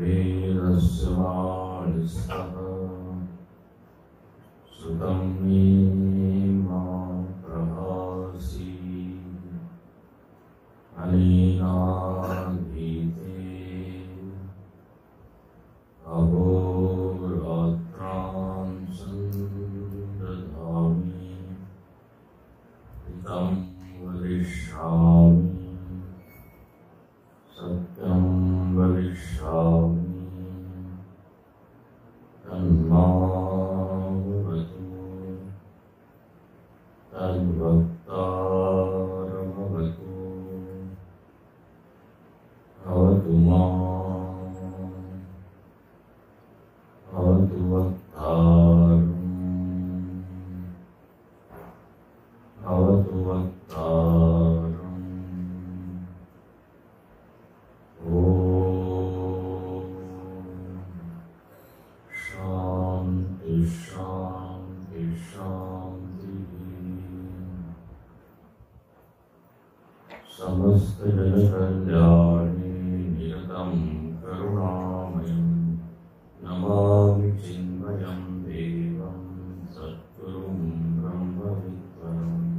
वेदस्य वाणिस्तः सुतं मे मा प्रभासी अनेनाधीते अहोरात्रां सन्दधामि हितं वदिष्यामि सत्यं वदिष्यामि तन्मामवतु तद्वक्तारमवतु भवतु माम् भवतु वक्तारम् भवतु वक्तारम्। ॐ शान्ति शान्ति शान्तिः। समस्त जनकल्याणे निरतं करुणामयं नमामि चिन्मयं देवं सद्गुरुं ब्रह्मविद्वरम्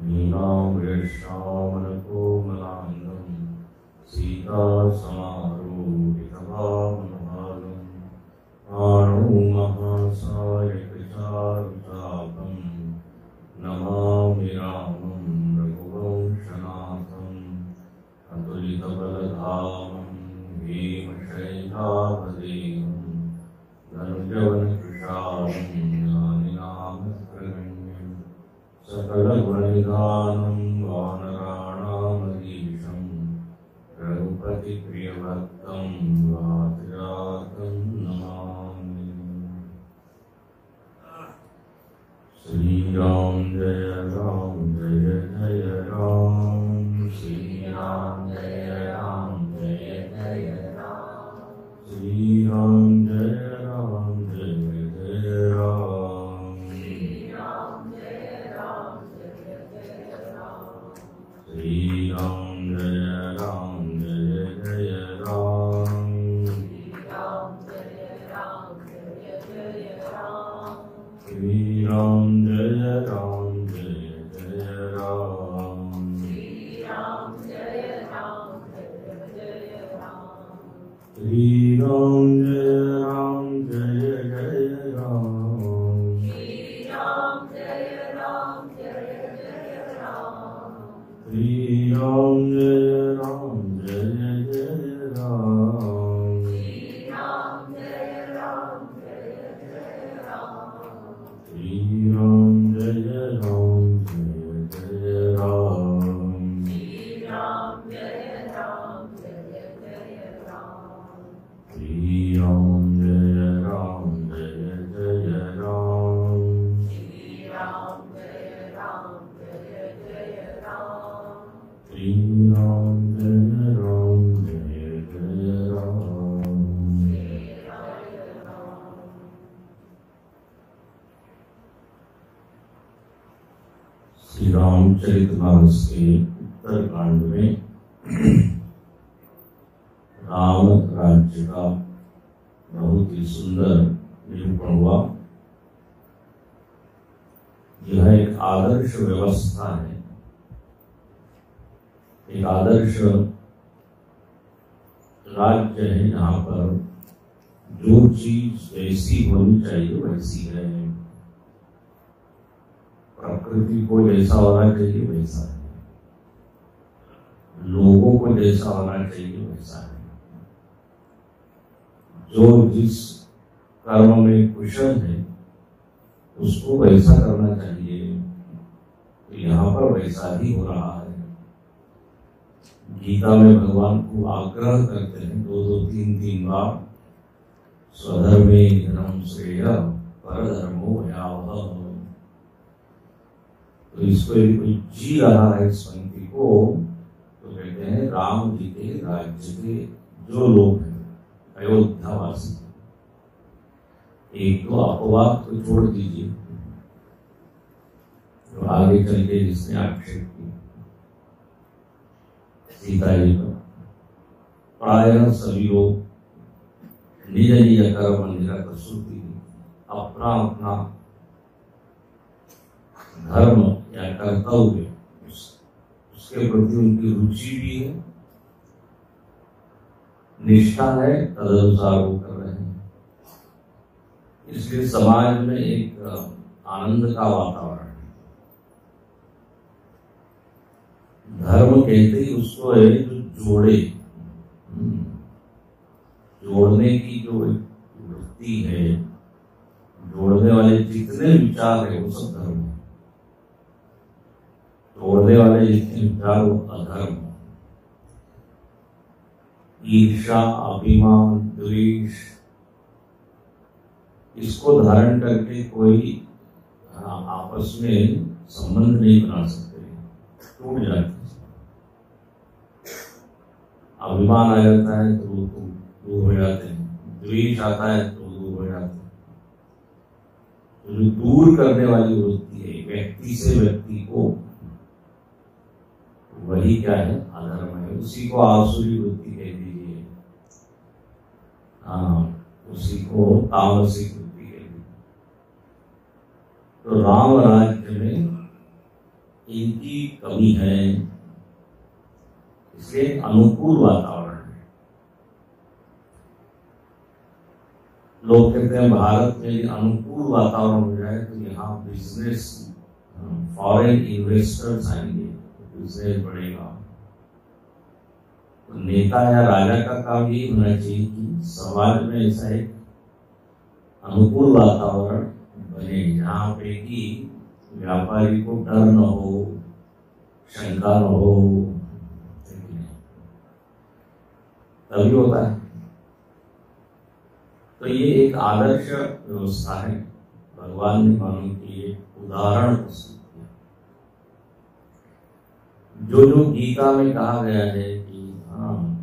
नीलाम्बरश्यामलकोमलाङ्गं सीतासमारूढितवामनभागं पाणौ महासायकचारुचापं नमामि रामं रघुवंशनाथम् अतुलितबलधामं भीमशैलापदेहं धनुजवनकृशालं ज्ञानिनामग्रगण्यं सकलगुणनिधानं वानराणामधीशं रघुपतिप्रियभक्तं वातजातं नमामि। श्रीराम जय राम जय जय राम श्रीराम जय राम जय जय राम श्रीराम जय राम जय जय राम श्रीराम जय राम जय जय राम श्रीराम जय राम जय जय राम श्रीराम जय राम जय जय राम श्रीराम जय राम जय जय राम श्रीराम जय राम जय जय राम श्रीराम जय राम जय जय राम श्रीराम जय राम जय जय राम श्रीराम जय राम जय जय राम श्रीराम जय राम जय जय राम श्रीराम जय राम जय जय राम श्रीराम जय राम जय जय राम श्रीराम जय राम जय जय राम श्रीराम जय राम जय जय राम श्रीराम जय राम जय जय राम। श्री रामचरितमानस के उत्तरकांड में राम राज्य का बहुत ही सुंदर निरूपण हुआ। यह एक आदर्श व्यवस्था है, एक आदर्श राज्य है जहाँ पर जो चीज जैसी होनी चाहिए वैसी है। प्रकृति को जैसा होना चाहिए वैसा है, लोगों को जैसा होना चाहिए वैसा है। जो जिस कर्म में कुशल है उसको वैसा करना चाहिए, यहाँ पर वैसा ही हो रहा है। गीता में भगवान को आग्रह करते हैं दो दो तीन तीन बार, स्वधर्मे धर्म श्रेय परधर्मो भयावह। तो इसको यदि कोई जी रहा है इस पंक्ति को, तो कहते हैं राम जी के राज्य के जो लोग हैं अयोध्यावासी, एक तो अपवाद को छोड़ दीजिए तो आगे चल के जिसने आक्षेप किया सीता जी को, प्रायः सभी लोग निज निज कर्म निरतश्रुति, अपना अपना धर्म या कर्तव्य उसके प्रति उनकी रुचि भी है, निष्ठा है, तदनुसार वो कर रहे हैं। इसलिए समाज में एक आनंद का वातावरण है। धर्म कहते ही उसको है जो जोड़े, जोड़ने की जो वृत्ति है, जोड़ने वाले जितने विचार है वो सब धर्म है, तोड़ने वाले जितने विचार वो अधर्म है। ईर्ष्या, अभिमान, द्वेष, इसको धारण करके कोई आपस में संबंध नहीं बना सकते, टूट जाते हैं। अभिमान आ जाता है तो दूर हो जाते हैं, द्वेष आता है तो दूर हो जाते हैं। तो जो दूर करने वाली वृत्ति है व्यक्ति से व्यक्ति को, वही क्या है? अधर्म है। उसी को आसुरी वृत्ति कह दीजिए, उसी को तामसिक वृत्ति कह दीजिए। तो राम राज्य में इनकी कमी है, इसलिए अनुकूल वातावरण है। लोग कहते हैं भारत में अनुकूल वातावरण हो जाए तो यहाँ बिजनेस, फॉरेन इन्वेस्टर्स आएंगे, बिजनेस बढ़ेगा। तो नेता या राजा का काम ये होना चाहिए कि समाज में ऐसा एक अनुकूल वातावरण बने जहाँ पे कि व्यापारी को डर न हो, शंका न हो, तभी होता है। तो ये एक आदर्श व्यवस्था है, भगवान ने मानो कि एक उदाहरण प्रस्तुत किया। जो गीता में कहा गया है कि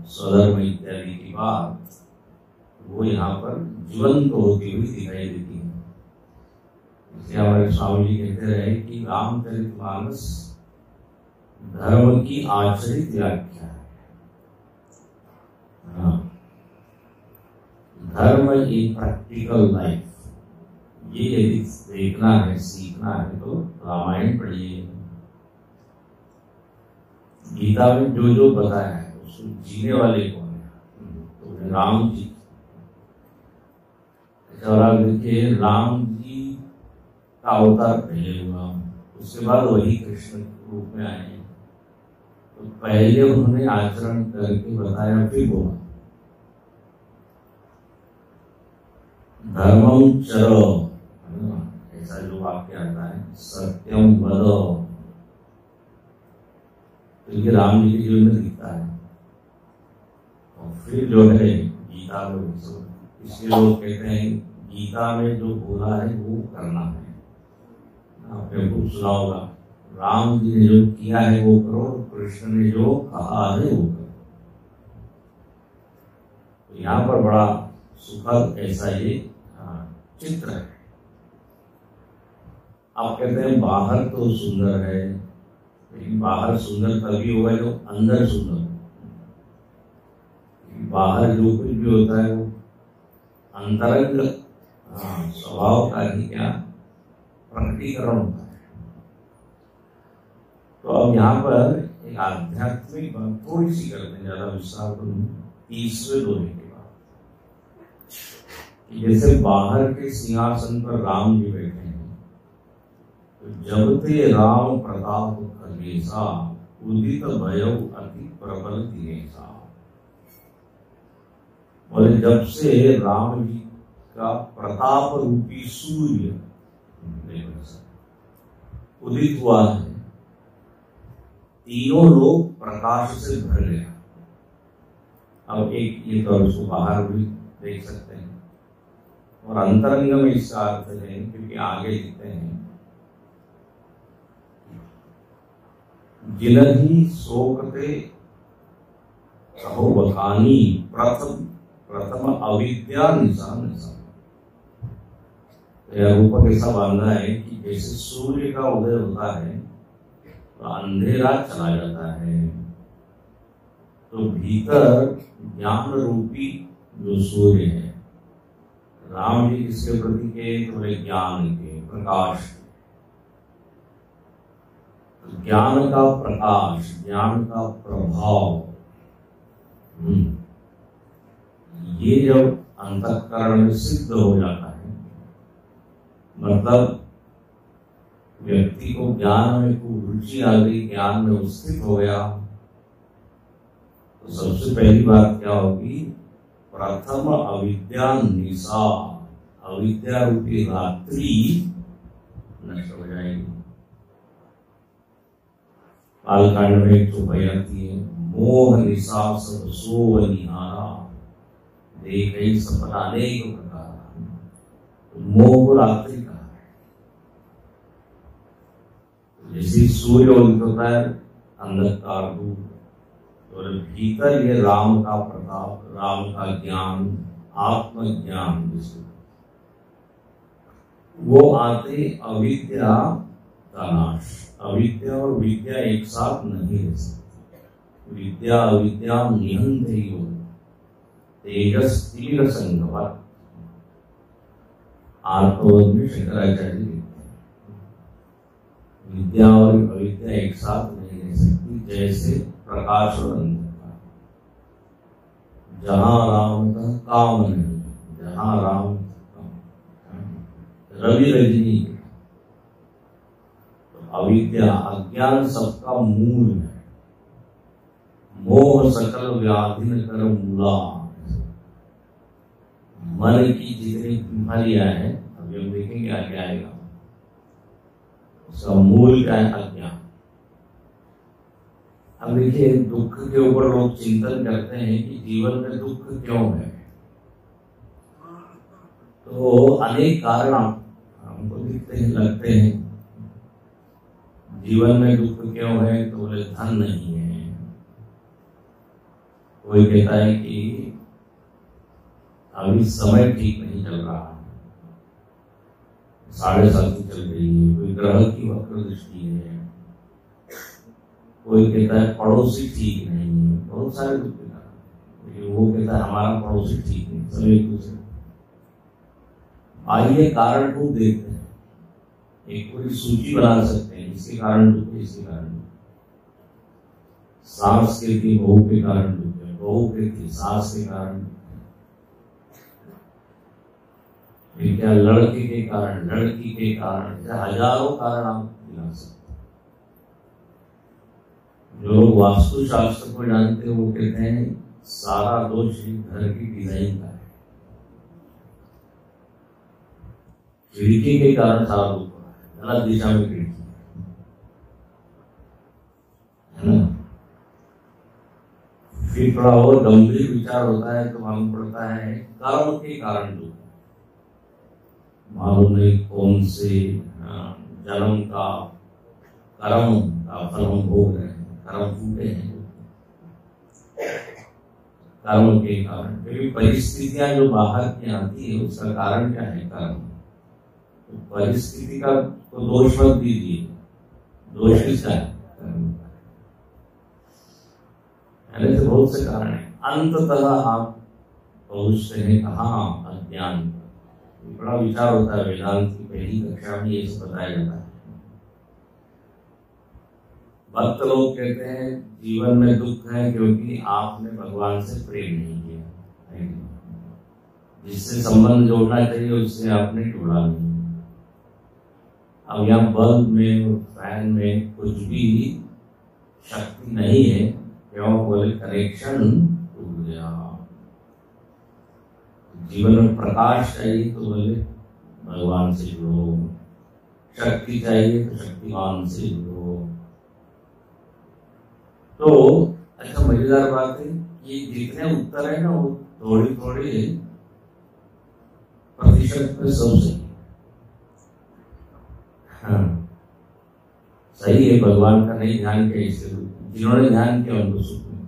स्वधर्म इत्यादि की बात, वो यहाँ पर जीवंत होती हुई दिखाई देती है। इसलिए हमारे स्वामी जी कहते रहे कि रामचरितमानस धर्म की आचरित व्याख्या है। धर्म इन प्रैक्टिकल लाइफ, ये यदि देखना है, सीखना है तो रामायण पढ़िए। गीता में जो बताया है उसको जीने वाले कौन है? तो राम जी। और आप देखिए, राम जी का अवतार पहले हुआ, उसके बाद वही कृष्ण के रूप में आए। तो पहले उन्होंने आचरण करके बताया, फिर बोला धर्मं चरो, ऐसा जो वाक्य आता है, सत्यम वदो, तो ये राम जी के जीवन में दिखता है। और फिर जो है गीता में, इसलिए लोग कहते हैं गीता में जो बोला है वो करना है। आपने खूब सुना होगा, राम जी ने जो किया है वो करो, कृष्ण ने जो कहा है वो करो। तो यहाँ पर बड़ा सुखद ऐसा ये चित्र है। आप कहते हैं बाहर तो सुंदर है, लेकिन बाहर सुंदर तभी होगा जो अंदर सुंदर हो। बाहर जो कुछ भी होता है वो अंतरंग स्वभाव का ही क्या प्रकटीकरण होता है। तो अब यहाँ पर एक आध्यात्मिक बात थोड़ी सी करते हैं, ज्यादा विस्तार तो नहीं, 30वें दोहे के बाद। जैसे बाहर के सिंहासन पर राम जी बैठे हैं, तो जब ते राम प्रताप खगेसा, उदित भयउ अति प्रबल दिनेसा। बोले जब से राम जी का प्रताप रूपी सूर्य उदित हुआ है, तीनों लोग प्रकाश से भर गया। अब एक ये तो उसको बाहर भी देख सकते हैं, और अंतरंग में इसका अर्थ है, क्योंकि आगे लिखते हैं जिनहि शोकते कहो बखानी, प्रथम अविद्या निशान निशान। रूपक ऐसा बांधा है कि जैसे सूर्य का उदय होता है तो अंधेरा चला जाता है, तो भीतर ज्ञान रूपी जो सूर्य है, राम जी किसके प्रति के? तो बोले ज्ञान के, प्रकाश। ज्ञान का प्रकाश, ज्ञान का प्रभाव, ये जब अंतःकरण में सिद्ध हो जाता है, मतलब व्यक्ति को ज्ञान में खूब रुचि आ गई, ज्ञान में स्थित हो गया, तो सबसे पहली बात क्या होगी? प्रथम अविद्या निशा, अविद्या रूपी रात्रि नष्ट हो जाएगी। कालकांड में एक तो बयाती है, मोह निशा सब सो निहारा, देख सपना अनेक प्रकार। मोह रात्रि का है, जैसे सूर्य उदित होता है अंधकार दूर, और भीतर ये राम का प्रताप, राम का ज्ञान, आत्मज्ञान, वो आते अविद्या का नाश। अविद्या और विद्या एक साथ नहीं रह सकती। विद्या अविद्या निहंत ही हो, तेजस तीर संगवत। आत्मवद में शंकराचार्य लिखते हैं, विद्या और अविद्या एक साथ नहीं रह सकती, जैसे प्रकाश और अंधकार। जहां राम का काम नहीं, जहां राम रवि रजनी, तो अविद्या अज्ञान सबका मूल है। मोह सकल व्याधि कर मूला, मन की जितनी बीमारियां हैं, अभी हम देखेंगे आगे आएगा, उसका मूल क्या है? अज्ञान। अब देखिए, दुख के ऊपर लोग चिंतन करते हैं कि जीवन में दुख क्यों है, तो अनेक कारण हमको दिखते हैं, लगते हैं। जीवन में दुख क्यों है? तो बोले धन नहीं है। कोई कहता है कि अभी समय ठीक नहीं चल रहा, 7.5 चल रही है, कोई ग्रह की वक्र दृष्टि है, कोई कहता है पड़ोसी ठीक नहीं है, बहुत सारे दुख के कारण। वो कहता है हमारा पड़ोसी ठीक नहीं, सब एक दूसरे। आइए कारण को देखते हैं, एक पूरी सूची बना सकते हैं, इसके कारण दुख है, इसके कारण दुख। सास के थी बहू के कारण दुख है, बहू के थी सास के कारण दुख है, क्या लड़के के कारण, लड़की के कारण, हजारों कारण आप गिना सकते हैं। जो लोग वास्तुशास्त्र को जानते हैं वो कहते हैं सारा दोष घर की डिजाइन का है। खिड़की के कारण सारा दुख हो रहा है, गलत दिशा में खिड़की है ना। फिर थोड़ा और गंभीर विचार होता है तो मालूम पड़ता है कर्म के कारण दुख, मालूम नहीं कौन से जन्म का कर्म का फल हम भोग रहे हैं, कर्म फूटे हैं कर्म के कारण। क्योंकि परिस्थितियां जो बाहर की आती है उसका कारण क्या है? कर्म। तो परिस्थिति का तो दोष मत दीजिए, दोष किसका है? कर्म का। ऐसे बहुत से कारण है। अंततः आप पहुंचते हैं कहाँ? अज्ञान। बड़ा विचार होता है, वेदांत की पहली कक्षा में ये सब बताया जाता है। भक्त लोग कहते हैं जीवन में दुख है क्योंकि आपने भगवान से प्रेम नहीं किया, जिससे संबंध जोड़ना चाहिए उससे आपने जोड़ा नहीं। अब यहाँ बल्ब में और फैन में कुछ भी शक्ति नहीं है, क्यों? बोले कनेक्शन टूट गया। जीवन में प्रकाश चाहिए तो बोले भगवान से जुड़ो, शक्ति चाहिए तो शक्तिमान से जुड़ो। तो अच्छा, मजेदार बात है कि जितने उत्तर है ना वो थोड़ी थोड़ी प्रतिशत में सब सही। हाँ सही है, भगवान का नहीं ध्यान किया, इससे जिन्होंने ध्यान किया उनको सुख मिला।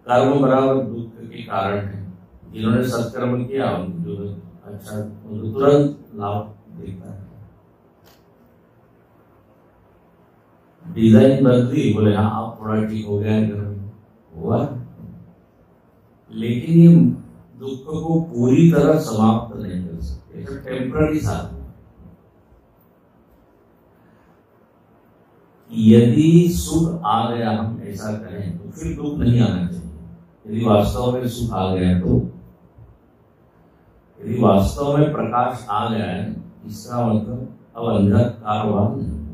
कर्म बराबर दुख के कारण है, जिन्होंने सत्कर्म किया उनको अच्छा, उनको तुरंत लाभ देता है। डिजाइन बदली, बोले हाँ अब थोड़ा ठीक हो गया है, हुआ लेकिन ये दुख को पूरी तरह समाप्त नहीं कर सकते, ये टेम्पररी साधन। यदि सुख आ गया, हम ऐसा करें तो फिर दुख नहीं आना चाहिए। यदि वास्तव में सुख आ गया तो, यदि वास्तव में प्रकाश आ गया है, इसका मतलब अब अंधकारवाद नहीं।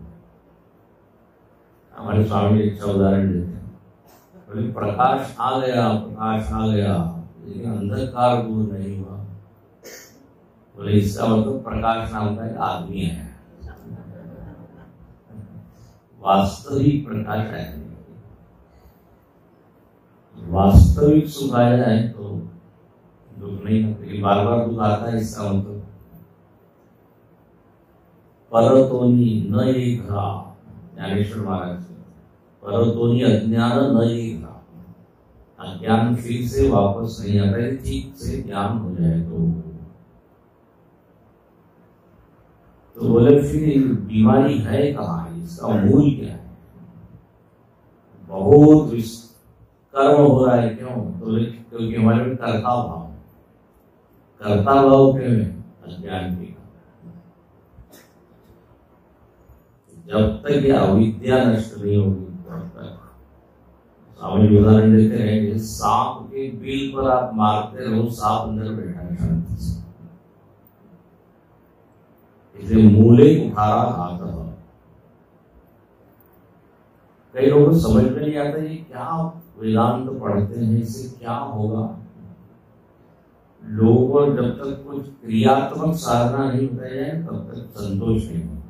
हमारे स्वामी एक अच्छा उदाहरण देते हैं, बोले प्रकाश आ गया, प्रकाश आ गया, लेकिन अंधकार दूर नहीं हुआ। बोले इसका मतलब प्रकाश नाम का एक आदमी है, वास्तविक प्रकाश है। वास्तविक सुख आ जाए तो दुख नहीं होता, लेकिन बार बार दुख आता है, इसका मतलब परतोनी न ये घरा, ज्ञानेश्वर महाराज, परतोनी अज्ञान न ये घरा, अज्ञान फिर से वापस नहीं आता है, ठीक से ज्ञान हो जाए तो बोले फिर बीमारी है कहाँ, इसका मूल क्या है? बहुत कर्म हो रहा है, क्यों? तो क्योंकि हमारे में कर्ता भाव क्यों है? अज्ञान के। जब तक ये अविद्या नष्ट नहीं होगी तब तक, स्वामी उदाहरण देते रहेंगे, सांप के बिल पर आप मारते रहो, सांप अंदर बैठा है शांति से, इसलिए मूले उठारा हाथ। कई लोगों को समझ में नहीं आता ये क्या वेदांत पढ़ते हैं, इससे क्या होगा। लोगों को जब तक कुछ क्रियात्मक साधना नहीं बताई जाए तब तक संतोष नहीं होता।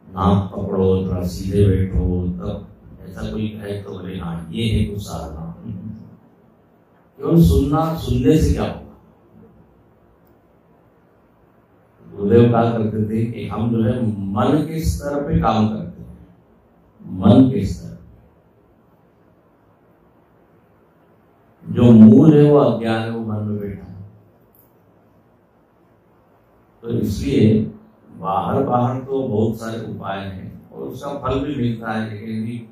नाक पकड़ो, थोड़ा सीधे बैठो, तब ऐसा कोई कहे तो बोले हाँ ये है कुछ साधना। क्यों? सुनने से क्या होगा? गुरुदेव कहा करते थे कि हम जो है मन के स्तर पे काम करते हैं, मन के स्तर। जो मूल है वो अज्ञान है, वो मन में बैठा है। तो इसलिए बाहर तो बहुत सारे उपाय हैं और उसका फल भी मिलता है, लेकिन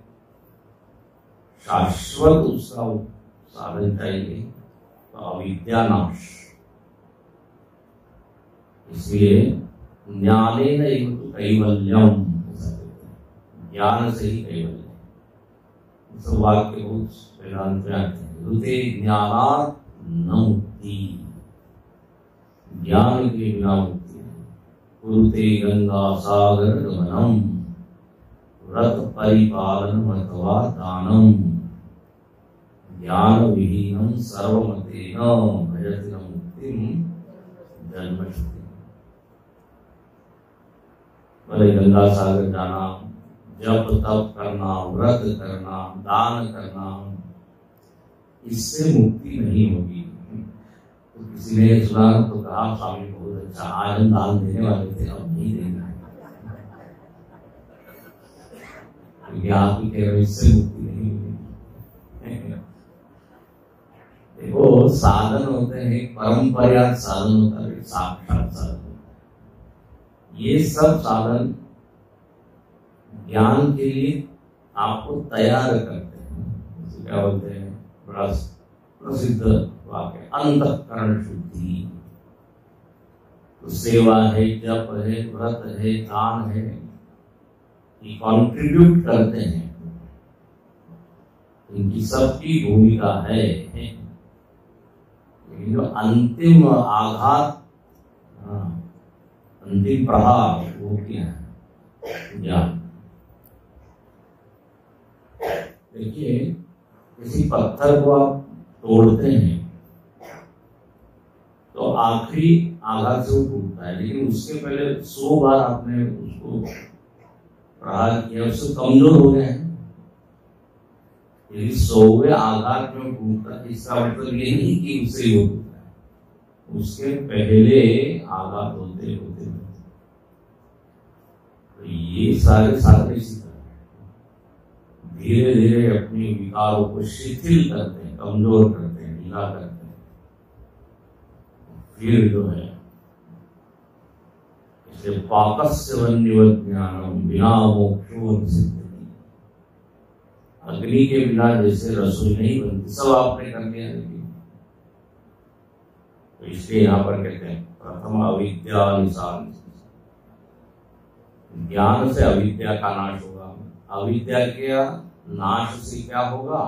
शाश्वत उसका साधन चाहिए तो अविद्या नाश। इसलिए ज्ञानेन एव तु कैवल्यम, ज्ञान से ही कैवल्य। सब वाक्य बहुत वेदांत में आते हैं। ऋते ज्ञानात् न मुक्ति, ज्ञान के बिना मुक्ति नहीं। कुरुते गंगा सागर गमनम, व्रत परिपालनम अथवा दानम, ज्ञान विहीनम सर्वमतेन भजति न मुक्तिम जन्मशक्ति। बोले गंगा सागर जाना, जप तप करना, व्रत करना, दान करना, इससे मुक्ति नहीं होगी। तो किसी ने सुना तो कहा स्वामी बहुत अच्छा, आज हम दान देने वाले थे, अब नहीं देना है, क्योंकि आप ही कह रहे हो इससे मुक्ति नहीं होगी। देखो साधन होते हैं, परंपरागत साधन होता है, साक्षात साधन। ये सब साधन ज्ञान के लिए आपको तैयार करते हैं। क्या बोलते हैं, बड़ा प्रसिद्ध वाक्य, अंतःकरण शुद्धि। तो सेवा है, जप है, व्रत है, दान है, ये कंट्रीब्यूट करते हैं, इनकी सबकी भूमिका है। लेकिन जो अंतिम आघात, अंतिम प्रहार, वो क्या है? ज्ञान। देखिए किसी पत्थर को आप तोड़ते हैं तो आखिरी आघात से वो टूटता है, लेकिन उसके पहले 100 बार आपने उसको प्रहार किया, उससे कमजोर हो गए हैं। यदि 100वें आघात में टूटता है, इसका मतलब ये नहीं कि उससे वो टूटता है, उसके पहले आघात होते होते तो ये सारे साधन इसी तरह धीरे धीरे अपनी विकारों को शिथिल करते हैं, कमजोर करते हैं, ढीला करते हैं। फिर जो है इसे पाकस्य वन्यवत ज्ञानम बिना मोक्षो सिद्धि, अग्नि के बिना जैसे रसोई नहीं बनती, सब आपने कर लिया, लेकिन तो इसलिए यहाँ पर कहते हैं प्रथम अविद्या निशान, ज्ञान से अविद्या का नाश होगा। अविद्या के नाश से क्या होगा?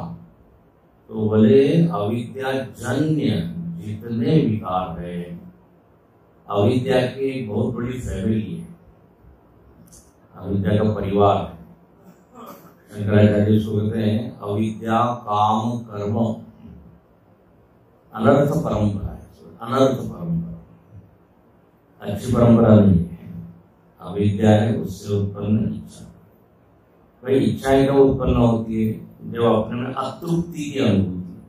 तो बोले अविद्या जन्य जितने विकार है, अविद्या की एक बहुत बड़ी फैमिली है, अविद्या का परिवार है। शंकराचार्य इसको कहते हैं अविद्या काम कर्म अनर्थ परंपरा है, अनर्थ परंपरा, अच्छी परंपरा नहीं है। अविद्या है, उससे उत्पन्न इच्छा। भाई इच्छाएं कब उत्पन्न होती है? जब अपने में अतृप्ति की अनुभूति,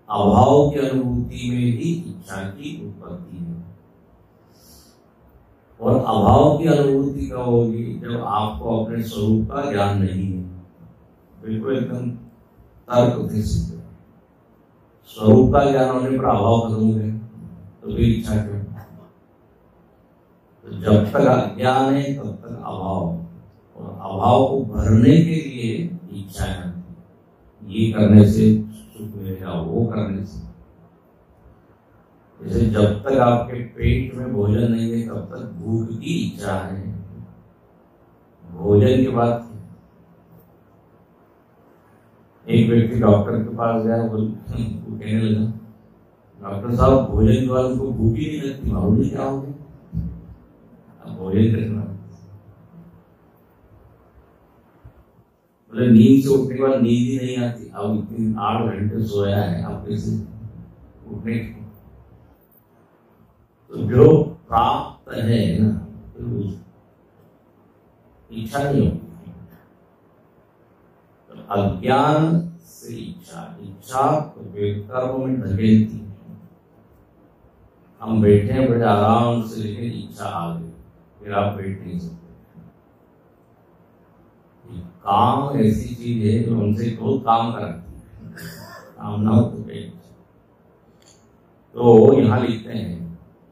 अभाव की अनुभूति में ही इच्छा की उत्पत्ति है। और अभाव की अनुभूति कब होगी? जब आपको अपने स्वरूप का ज्ञान नहीं है। बिल्कुल एकदम तर्क से सिद्ध है। स्वरूप का ज्ञान होने पर अभाव खत्म हो गया, तो फिर इच्छा क्यों? तो जब तक अज्ञान है तब तक अभाव, और अभाव को भरने के लिए इच्छा है। ये करने से सुख मिलेगा, वो करने से। जैसे जब तक आपके पेट में भोजन नहीं है तब तक भूख की इच्छा है, भोजन के बाद एक व्यक्ति डॉक्टर के पास गया, वो कहने लगा डॉक्टर साहब भोजन के बाद उनको भूख ही नहीं लगती, मालूम नहीं क्या हो गया, अब भोजन करना। बोले नींद से उठने के बाद नींद ही नहीं आती, अब इतनी 8 घंटे सोया है, अब कैसे उठने? तो जो प्राप्त है ना, तो इच्छा नहीं होती। तो अज्ञान से इच्छा, इच्छा तो कर्म में धकेलती है। हम बैठे हैं बड़े आराम से, लेकिन इच्छा आ गई, फिर आप बैठ नहीं सकते। काम ऐसी चीज है जो हमसे बहुत काम कराती है, काम ना हो तो यहाँ लिखते हैं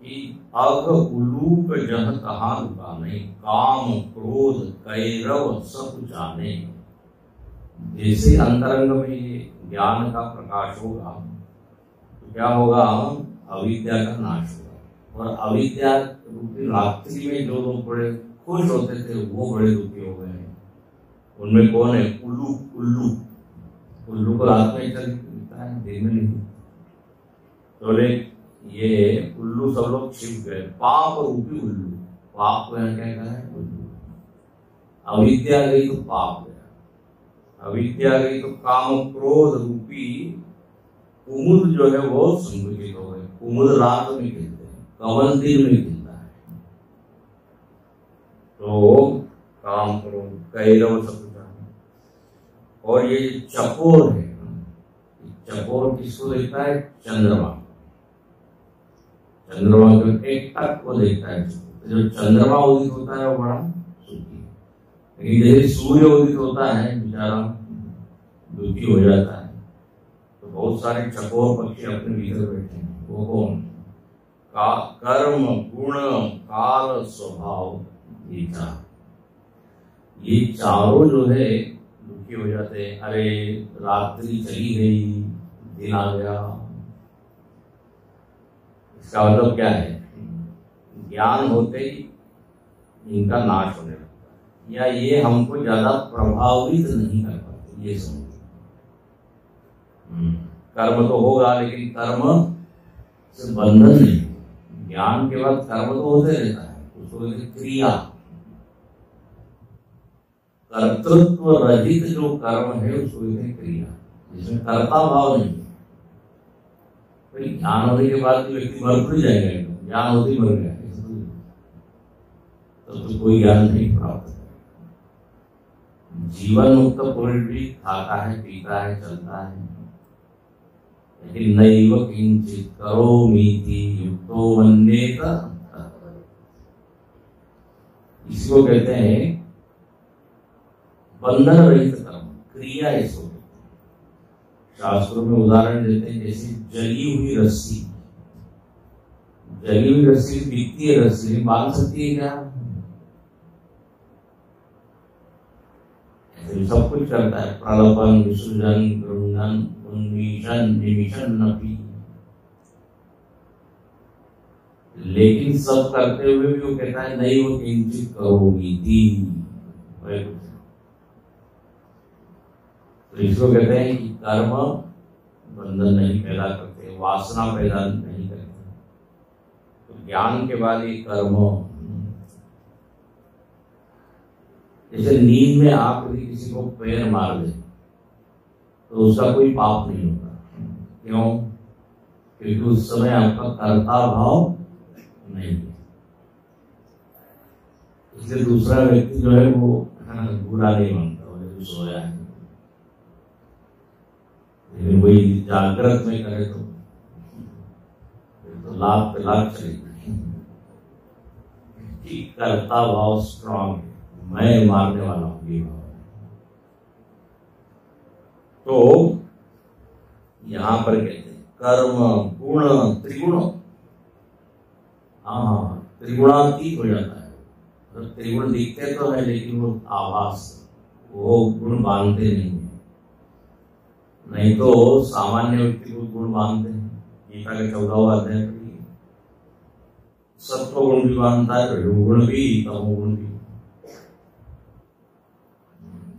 कि अग उलूक जह कहा रुका नहीं, काम क्रोध कैरव सब जाने। जैसे अंतरंग में ज्ञान का प्रकाश होगा तो क्या होगा? अविद्या का नाश होगा। और अविद्या रूपी रात्रि में जो लोग बड़े खुश होते थे वो बड़े दुखी हो गए हैं। उनमें कौन है? उल्लू। उल्लू, उल्लू को रात में चलता है, दिन में नहीं। तो ये उल्लू सब लोग छिप गए, पाप रूपी उल्लू। पाप को यहाँ क्या है? उल्लू। अविद्या गई तो पाप गया, अविद्या गई तो काम क्रोध रूपी कुमुद जो है वो संकुचित हो गए। कुमुद रात में खिलते हैं, कमल दिन में खिलता है। तो काम क्रोध कैरव सब जाने। और ये चकोर है, चकोर किसको देखता है? चंद्रमा। चंद्रमा के एक तक को देखता है। जब चंद्रमा उदित होता है वो बड़ा सुखी है, लेकिन जैसे सूर्य उदित होता है बेचारा दुखी हो जाता है। तो बहुत सारे चकोर पक्षी अपने भीतर बैठे हैं। वो कौन? कर्म, गुण, काल, स्वभाव, ये चारों जो है दुखी हो जाते हैं। अरे रात्रि चली गई, दिन आ गया। इसका मतलब क्या है? ज्ञान होते ही इनका नाश होने लगता है, या ये हमको ज्यादा प्रभावित नहीं कर पाते। ये समझ, कर्म तो होगा लेकिन कर्म से बंधन नहीं। ज्ञान के बाद कर्म तो होते रहता है, उसको क्रिया। कर्तृत्व रहित जो कर्म है उसको क्रिया, जिसमें कर्ता भाव नहीं है। ज्ञान होने के बाद व्यक्ति मर थोड़ी जाएगा, ज्ञान होते ही मर गया, तो कोई ज्ञान नहीं प्राप्त है। जीवन मुक्त पुरुष भी खाता है, पीता है, चलता है, लेकिन नैव किंचित करोमीति युक्तो मन्येत। इसको कहते हैं बंधन रहित कर्म, क्रिया। इसको शास्त्रों में उदाहरण देते हैं, जैसे जली हुई रस्सी। जली हुई रस्सी दिखती है, रस्सी बांध सकती है क्या? फिर सब कुछ करता है, प्रलपन, विसर्जन, गृहण, उन्मीषण, निमिषण, नपी, लेकिन सब करते हुए भी वो कहता है नहीं वो किंचित करोगी थी। तो इसको कहते हैं कि कर्म बंधन नहीं पैदा करते, वासना पैदा नहीं करते। तो ज्ञान के बाद ये कर्म, जैसे नींद में आप यदि किसी को पैर मार दे तो उसका कोई पाप नहीं होता। क्यों? क्योंकि उस समय आपका कर्ता भाव नहीं है। इसलिए दूसरा व्यक्ति जो है वो बुरा नहीं मानता, वो जो सोया है। लेकिन वही जागृत में करे तो लाख पे लाख चलेगी। कर्ता भाव स्ट्रांग है, मैं मारने वाला हूं ये भाव। तो यहां पर कहते हैं कर्म गुण त्रिगुण, हाँ त्रिगुणातीत हो जाता है। तो त्रिगुण दिखते तो है लेकिन वो आभास, वो गुण बांधते नहीं है। नहीं तो सामान्य व्यक्ति को गुण बांधते हैं। गीता के 14वां अध्याय पढ़िए, सत्व गुण भी बांधता है, रजोगुण भी, तमोगुण भी।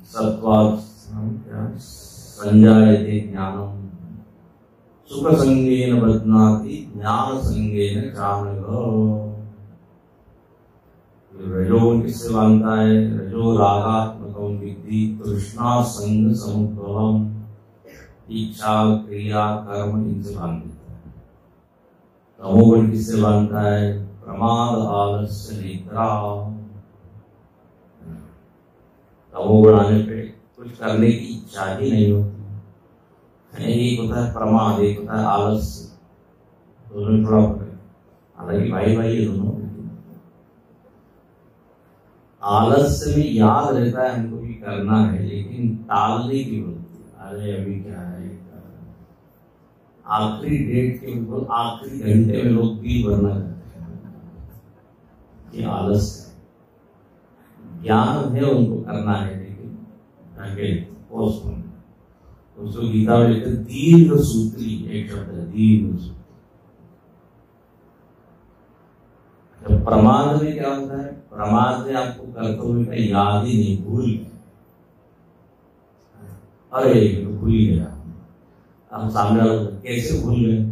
सत्वात् संजायते ज्ञानम, सुख संगेन बध्नाति, ज्ञान संगेन चाणग। रजोगुण किससे बांधता है? रजो रागात्मकम विद्धि तृष्णा संग समुद्भवम, इच्छा क्रिया कर्म इनसे बांध देता है। तमोगुण किससे बांधता है? प्रमाद आलस्य निद्रा। तमोगुण आने पे कुछ करने की इच्छा ही नहीं होती। एक होता है प्रमाद, एक होता है आलस्य, दोनों में थोड़ा फर्क है। हालांकि भाई भाई ये दोनों। आलस्य में याद रहता है हमको भी करना है, लेकिन टालने की होती है। अरे अभी क्या है, आखिरी डेट के ऊपर आखिरी घंटे में लोग बिल भरना चाहते हैं, ये आलस्य है। ज्ञान है उनको करना है, लेकिन पोस्टपोन। उसको गीता में लिखते दीर्घ सूत्री, एक शब्द है दीर्घ सूत्री। जब प्रमाद में क्या होता है? प्रमाद में आपको कर्तव्य का याद ही नहीं, भूल गए। अरे तो भूल गया। हम सामने वाला कैसे भूल गए?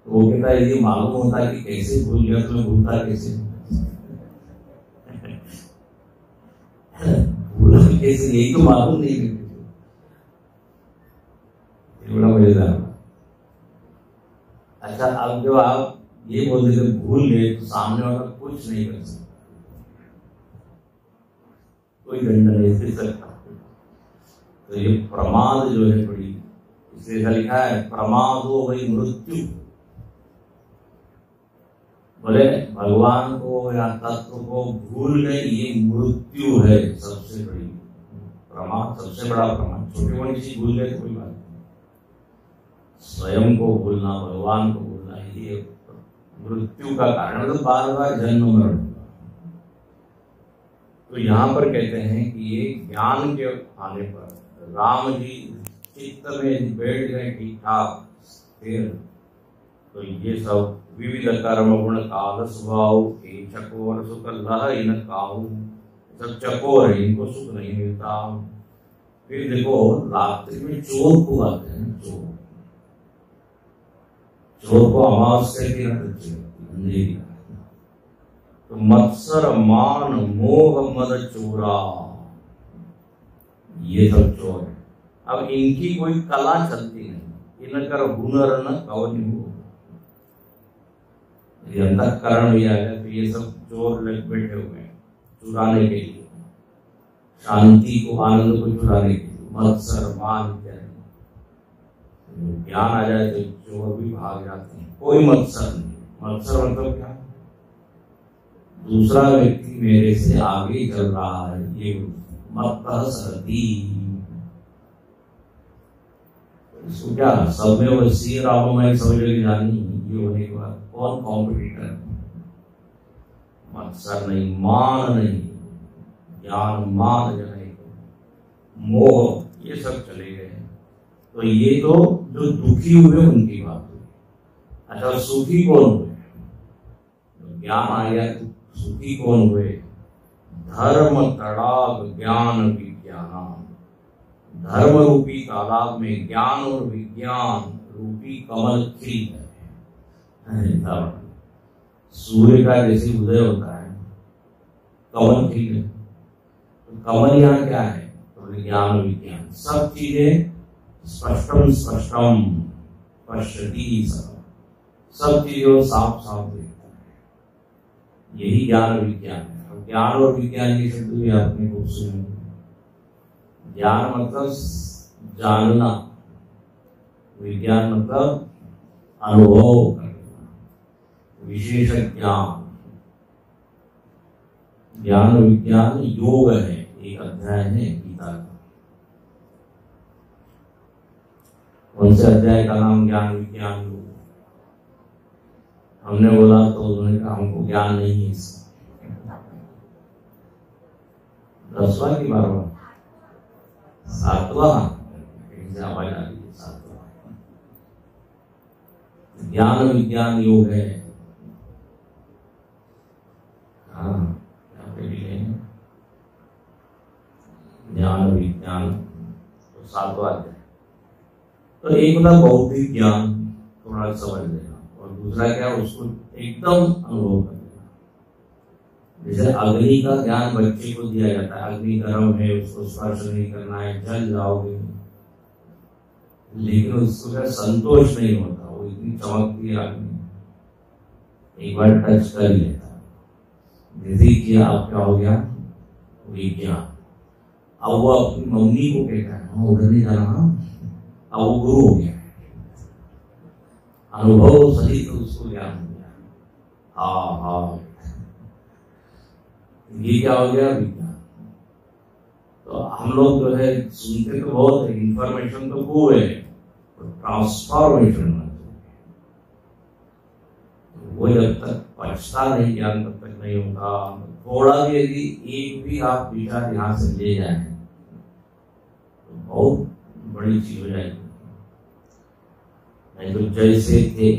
तो वो कहता है ये मालूम होता कि कैसे भूल गया तो मैं भूलता कैसे? भूला कैसे, यही तो मालूम नहीं है। बड़ा मजेदार। अच्छा, अब जब आप ये बोल देते भूल गए तो सामने वाला कुछ नहीं कर सकता, कोई दंड नहीं दे सकता। तो ये प्रमाद जो है बड़ी, इसे लिखा है प्रमादो वही मृत्यु। बोले भगवान को या तत्व को भूल गए, ये मृत्यु है सबसे बड़ी प्रमाद, सबसे बड़ा प्रमाद। छोटी मोटी चीज भूल गए तो कोई बात नहीं, स्वयं को भूलना, भगवान को भूलना, ये मृत्यु का कारण। तो बार बार जन्म मरण होगा। तो यहाँ पर कहते हैं कि ये ज्ञान के आने पर राम जी चित्त में बैठ गए ठीक ठाक स्थिर। तो ये सब विविध कर्म गुण काल स्वभाव के चकोर सुख लह इन काहू, सब चकोर है, इनको सुख नहीं मिलता। फिर देखो रात्रि में चोर को आते हैं, चोर को अमावस्या की अंधेरी। तो मत्सर मान मोह मद चोरा, ये सब चोर है। अब इनकी कोई कला चलती नहीं, इनकर हुनर न कवन हो। अंतःकरण भी आ गया तो ये सब चोर लग बैठे हुए हैं चुराने के लिए, शांति को, आनंद को चुराने के लिए। मत्सर मान इत्यादि। ज्ञान आ जाए तो चोर भी भाग जाते हैं, कोई मत्सर नहीं। मत्सर मतलब क्या? दूसरा व्यक्ति मेरे से आगे चल रहा है, ये मत्तः सरती। इसको क्या सब में वो सी राम में समझ लेके जानी। ये होने के बाद कौन कॉम्पिटिटर? मत्सर नहीं, मान नहीं, ज्ञान मान जने को मोह, ये सब चले गए। तो ये तो जो दुखी हुए उनकी बात हुई। अच्छा, सुखी कौन हुए? ज्ञान आ गया तो सुखी कौन हुए? धर्म तड़ाग ज्ञान विज्ञान, धर्म रूपी तालाब में ज्ञान और विज्ञान रूपी कमल खिल गए। सूर्य का जैसे उदय होता है, कमल खिल गए। तो कमल यहाँ क्या है? तो ज्ञान विज्ञान, सब चीजें स्पष्टम स्पष्टम पश्यति, सब चीजों साफ साफ देखता है। यही ज्ञान विज्ञान है। ज्ञान और विज्ञान के शब्द भी आपने खूब सुने। ज्ञान मतलब जानना, विज्ञान मतलब अनुभव करना, विशेष ज्ञान। ज्ञान विज्ञान योग है, एक अध्याय है गीता का। कौन से अध्याय का नाम ज्ञान विज्ञान योग? हमने बोला तो उन्होंने कहा हमको ज्ञान नहीं है इसका। 10वां की 12वां? 7वां आवाज आ रही है, 7वां। ज्ञान विज्ञान योग है। हाँ, यहाँ पे भी है ज्ञान विज्ञान, तो 7वां अध्याय। तो एक होता बौद्धिक ज्ञान, थोड़ा समझ लेना, और दूसरा क्या, उसको एकदम अनुभव कर लेना। जैसे अग्नि का ज्ञान बच्चे को दिया जाता है, अग्नि गर्म है, उसको स्पर्श नहीं करना है, जल जाओगे, लेकिन उसको क्या संतोष नहीं होता। वो इतनी चमकती है अग्नि, एक बार टच कर ही लेता है। जैसे किया, अब क्या हो गया? विज्ञान। अब वो अपनी मम्मी को कहता है हाँ उधर नहीं जाना, अब वो गुरु हो गया, अनुभव सही तो उसको ज्ञान हो गया। हाँ हाँ, ये क्या हो गया? विज्ञान। तो हम लोग जो है सुनते तो बहुत, इंफॉर्मेशन तो खूब है, ट्रांसफॉर्मेशन वो जब तक पचता नहीं ज्ञान तब तक नहीं होता। थोड़ा भी यदि एक भी आप विचार यहाँ से ले जाए तो बहुत बड़ी चीज हो जाएगी। नहीं तो जैसे थे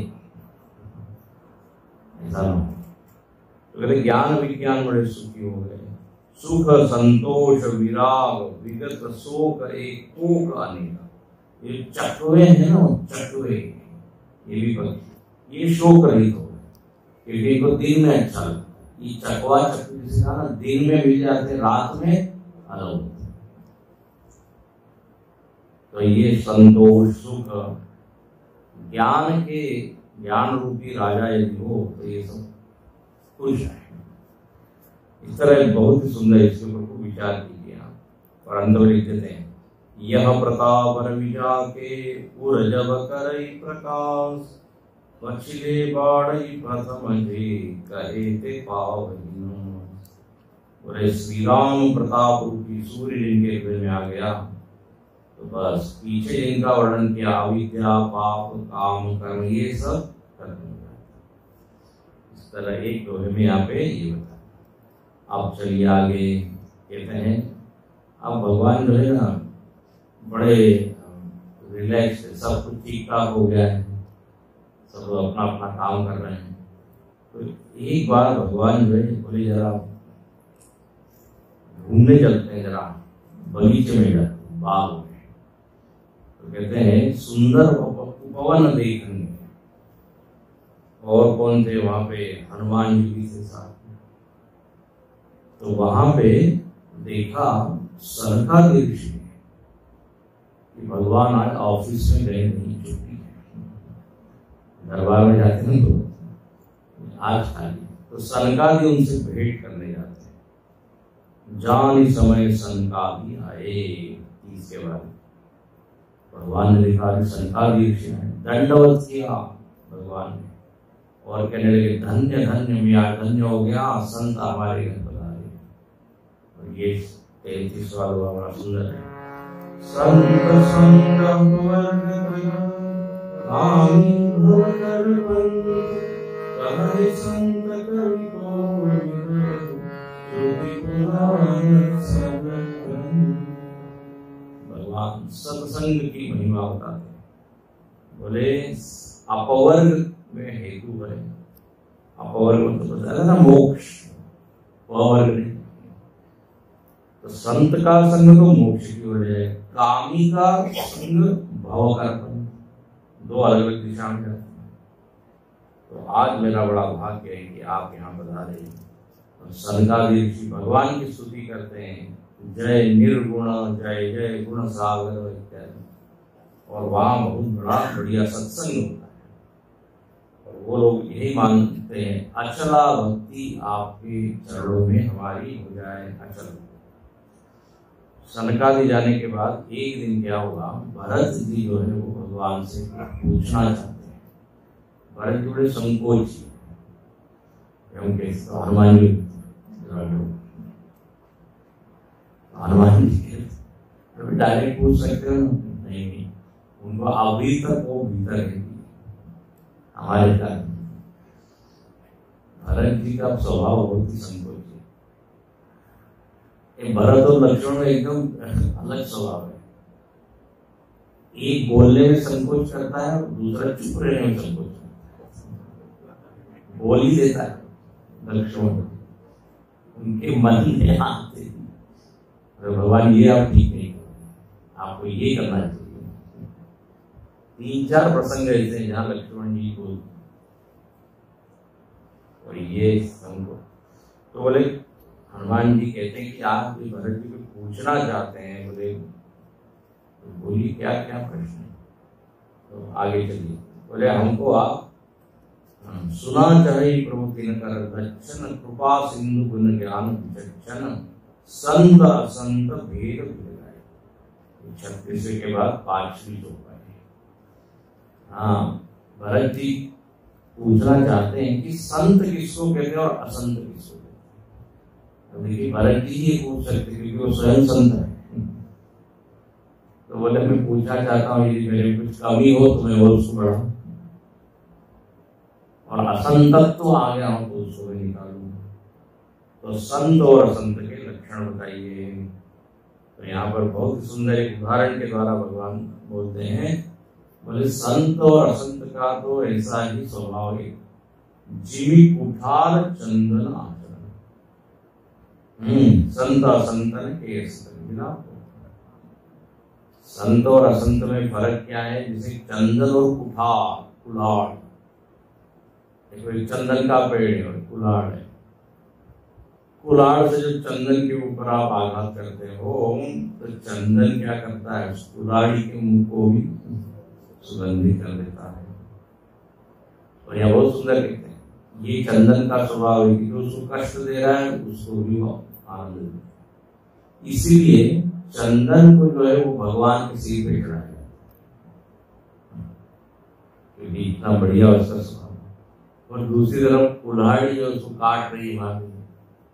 ऐसा ना। तो कहते ज्ञान विज्ञान बड़े सुखी हो गए। सुख संतोष विराग विगत शोक एक कोक अनेका। ये चकवे है ना, चकवे, ये भी पक्षी, ये शोक रहित हो गए क्योंकि इनको दिन में अच्छा लगता है। ये चकवा चकवी जिसे कहा ना, दिन में मिल जाते, रात में अलग होते। तो ये संतोष सुख ज्ञान के, ज्ञान रूपी राजा यदि हो तो ये सब खुश है। इस तरह बहुत ही सुंदर इसके ऊपर को विचार कीजिए आप। और अंत में लिख देते हैं, यह प्रताप विजा के पुर जब करई प्रकाश, पछिले बाड़ई प्रथम जे कहे ते पावहीन। बोले श्री राम प्रताप रूपी सूर्य जिनके हृदय में आ गया, तो बस पीछे इनका वर्णन किया, अविद्या पाप काम कर्म ये सब खत्म हो जाता। इस तरह एक दोहे में यहाँ पे ये बता। अब चलिए आगे, कहते हैं अब भगवान जो है ना बड़े रिलैक्स है, सब कुछ ठीक ठाक हो गया है, सब अपना अपना काम कर रहे हैं। तो एक बार भगवान जो है बोले जरा घूमने चलते हैं, जरा बगीचे में जाते हैं, बाग में। तो कहते हैं सुंदर उपवन देखेंगे। और कौन थे वहां पे? हनुमान जी के साथ। तो वहां पे देखा सरकारी ऋषि कि भगवान आज ऑफिस में गए नहीं, छुट्टी है, दरबार में जाते हैं तो आज खाली। तो सनकादि उनसे भेंट करने जाते हैं। जान समय सनकादि आए, तीसरे बार भगवान ने देखा सनकादि ऋषि हैं, दंडवत किया भगवान ने और कहने लगे धन्य धन्य मिया, धन्य हो गया संत हमारे घर पधारे। और ये 33 वाला बड़ा सुंदर है। संत संग संत कवि को बताते हैं, बोले अपवर्ग में हेतु है। अपवर्ग मतलब बताया ना मोक्ष, पवर्ग नहीं। तो संत का संग तो मोक्ष की वजह है, कामी का संग भव का संग, दो अलग अलग दिशा में जाते हैं। तो आज मेरा बड़ा भाग्य है कि आप यहाँ पधारे और सनकादि ऋषि भगवान की स्तुति करते हैं, जय निर्गुण जय जय गुण सागर इत्यादि। और वहाँ बहुत बड़ा बढ़िया सत्संग होता है और वो लोग यही मानते हैं, अचला भक्ति आपके चरणों में हमारी हो जाए अचल। सनकादि जाने के बाद एक दिन क्या हुआ, भरत जी जो है वो भगवान से पूछना चाहते हैं। भरत जी बड़े संकोची हनुमान जी, हनुमान जी डायरेक्ट पूछ सकते हो? नहीं, उनको अभी तक वो भीतर है हमारे कारण। भरत जी का स्वभाव बहुत ही संकोची है। भरत और लक्ष्मण में एकदम अलग स्वभाव है। एक बोलने में संकोच करता है, दूसरा चुप रहने में संकोच करता है। बोल ही देता है लक्ष्मण, उनके मन में आते भगवान ये आप ठीक नहीं करें, आपको ये करना चाहिए। 3-4 प्रसंग ऐसे हैं जहां लक्ष्मण जी को और ये संकोच। तो बोले हनुमान जी कहते हैं कि आप भरत जी को पूछना चाहते हैं, बोले तो बोलिए क्या क्या प्रश्न है। तो आगे चलिए, बोले हमको आप सुना चाहे प्रभु न कर दक्षन कृपा सिंधु गुण ज्ञान विचक्षण संत असंत भेद भुलाए। 36 के बाद 5वीं चौपाई। हाँ, भरत जी पूछना चाहते हैं कि संत किसको कहते हैं और असंत किसको कहते हैं। देखिए भरत जी ये पूछ सकते क्योंकि वो स्वयं संत है। तो बोले मैं पूछना चाहता हूँ यदि मेरे कुछ कमी हो तो मैं वो उसको बढ़ाऊं, और असंतत्व आ गया हो तो उसको मैं निकालूं। तो संत और असंत के लक्षण बताइए। तो यहाँ पर बहुत सुंदर एक उदाहरण के द्वारा भगवान बोलते हैं, बोले संत और असंत का तो ऐसा ही स्वभाव है, जिमी कुठार चंदन आचरण। संत असंतन के मिला। संत और असंत में फर्क क्या है? जैसे चंदन और कुठार, कुल्हाड़। एक चंदन का पेड़ है और कुल्हाड़ है। कुल्हाड़ से जो चंदन के ऊपर आप आघात करते हो तो चंदन क्या करता है, उस कुल्हाड़ी के मुंह को भी सुगंधित कर देता है। और यह बहुत सुंदर कहते हैं, ये चंदन का स्वभाव है कि जो उसको कष्ट दे रहा है उसको भी आनंद देता है। इसीलिए चंदन को जो है वो भगवान के सिर पे चढ़ाया है, क्योंकि इतना बढ़िया उसका स्वभाव। और दूसरी तरफ कुल्हाड़ी जो उसको काट रही है,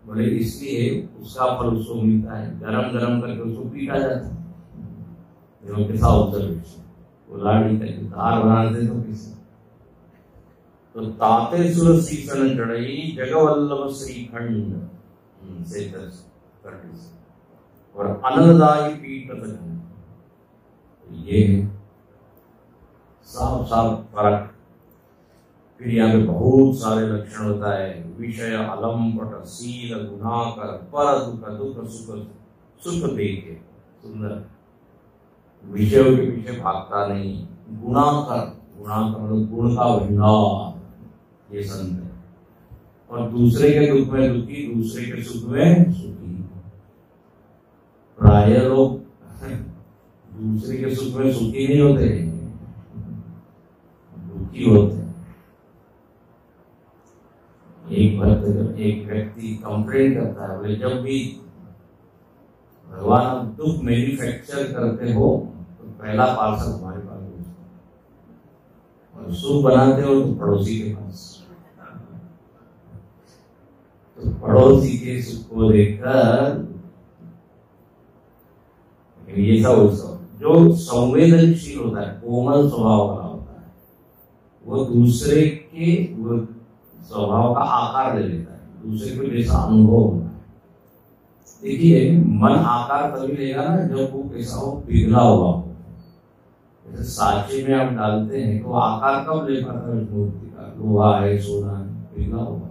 बोले इसलिए उसका फल उसको मिलता है, गरम गरम करके उसको पीटा जाता है। कैसा ऑब्जर्वेशन, कुल्हाड़ी का तार बनाते तो किसी। तो ताते सुर सीसन चढ़ई जगवल्लभ श्रीखंड से और अनलदायी पीठ तक। ये साफ साफ फर्क। फिर यहाँ पे बहुत सारे लक्षण होता है, विषय अलंपट शील गुणाकर पर दुख दुख सुख सुख देखे। सुंदर, विषयों के पीछे भागता नहीं। गुणाकर, गुणाकर मतलब गुण का भंडार, ये संत है। और दूसरे के दुख में दुखी, दूसरे के सुख में सुखी। प्राय लोग दूसरे के सुख में सुखी नहीं होते, दुखी होते हैं। एक व्यक्ति कंप्लेन करता है, बोले जब भी भगवान आप दुख मैन्युफैक्चर करते हो तो पहला पार्सल हमारे पास भेजते हो, और सुख बनाते हो तो पड़ोसी के पास। तो पड़ोसी के सुख को देखकर ये सब जो संवेदनशील होता है, कोमल स्वभाव वाला होता है, वो दूसरे के स्वभाव का आकार ले लेता है, दूसरे को जैसा अनुभव होता है। देखिए मन आकार तभी लेगा ना जब वो कैसा हो, पिघला हुआ हो। जैसे सांचे में आप डालते हैं तो आकार कब ले पाता है उस मूर्ति का? लोहा है, सोना है, पिघला हुआ।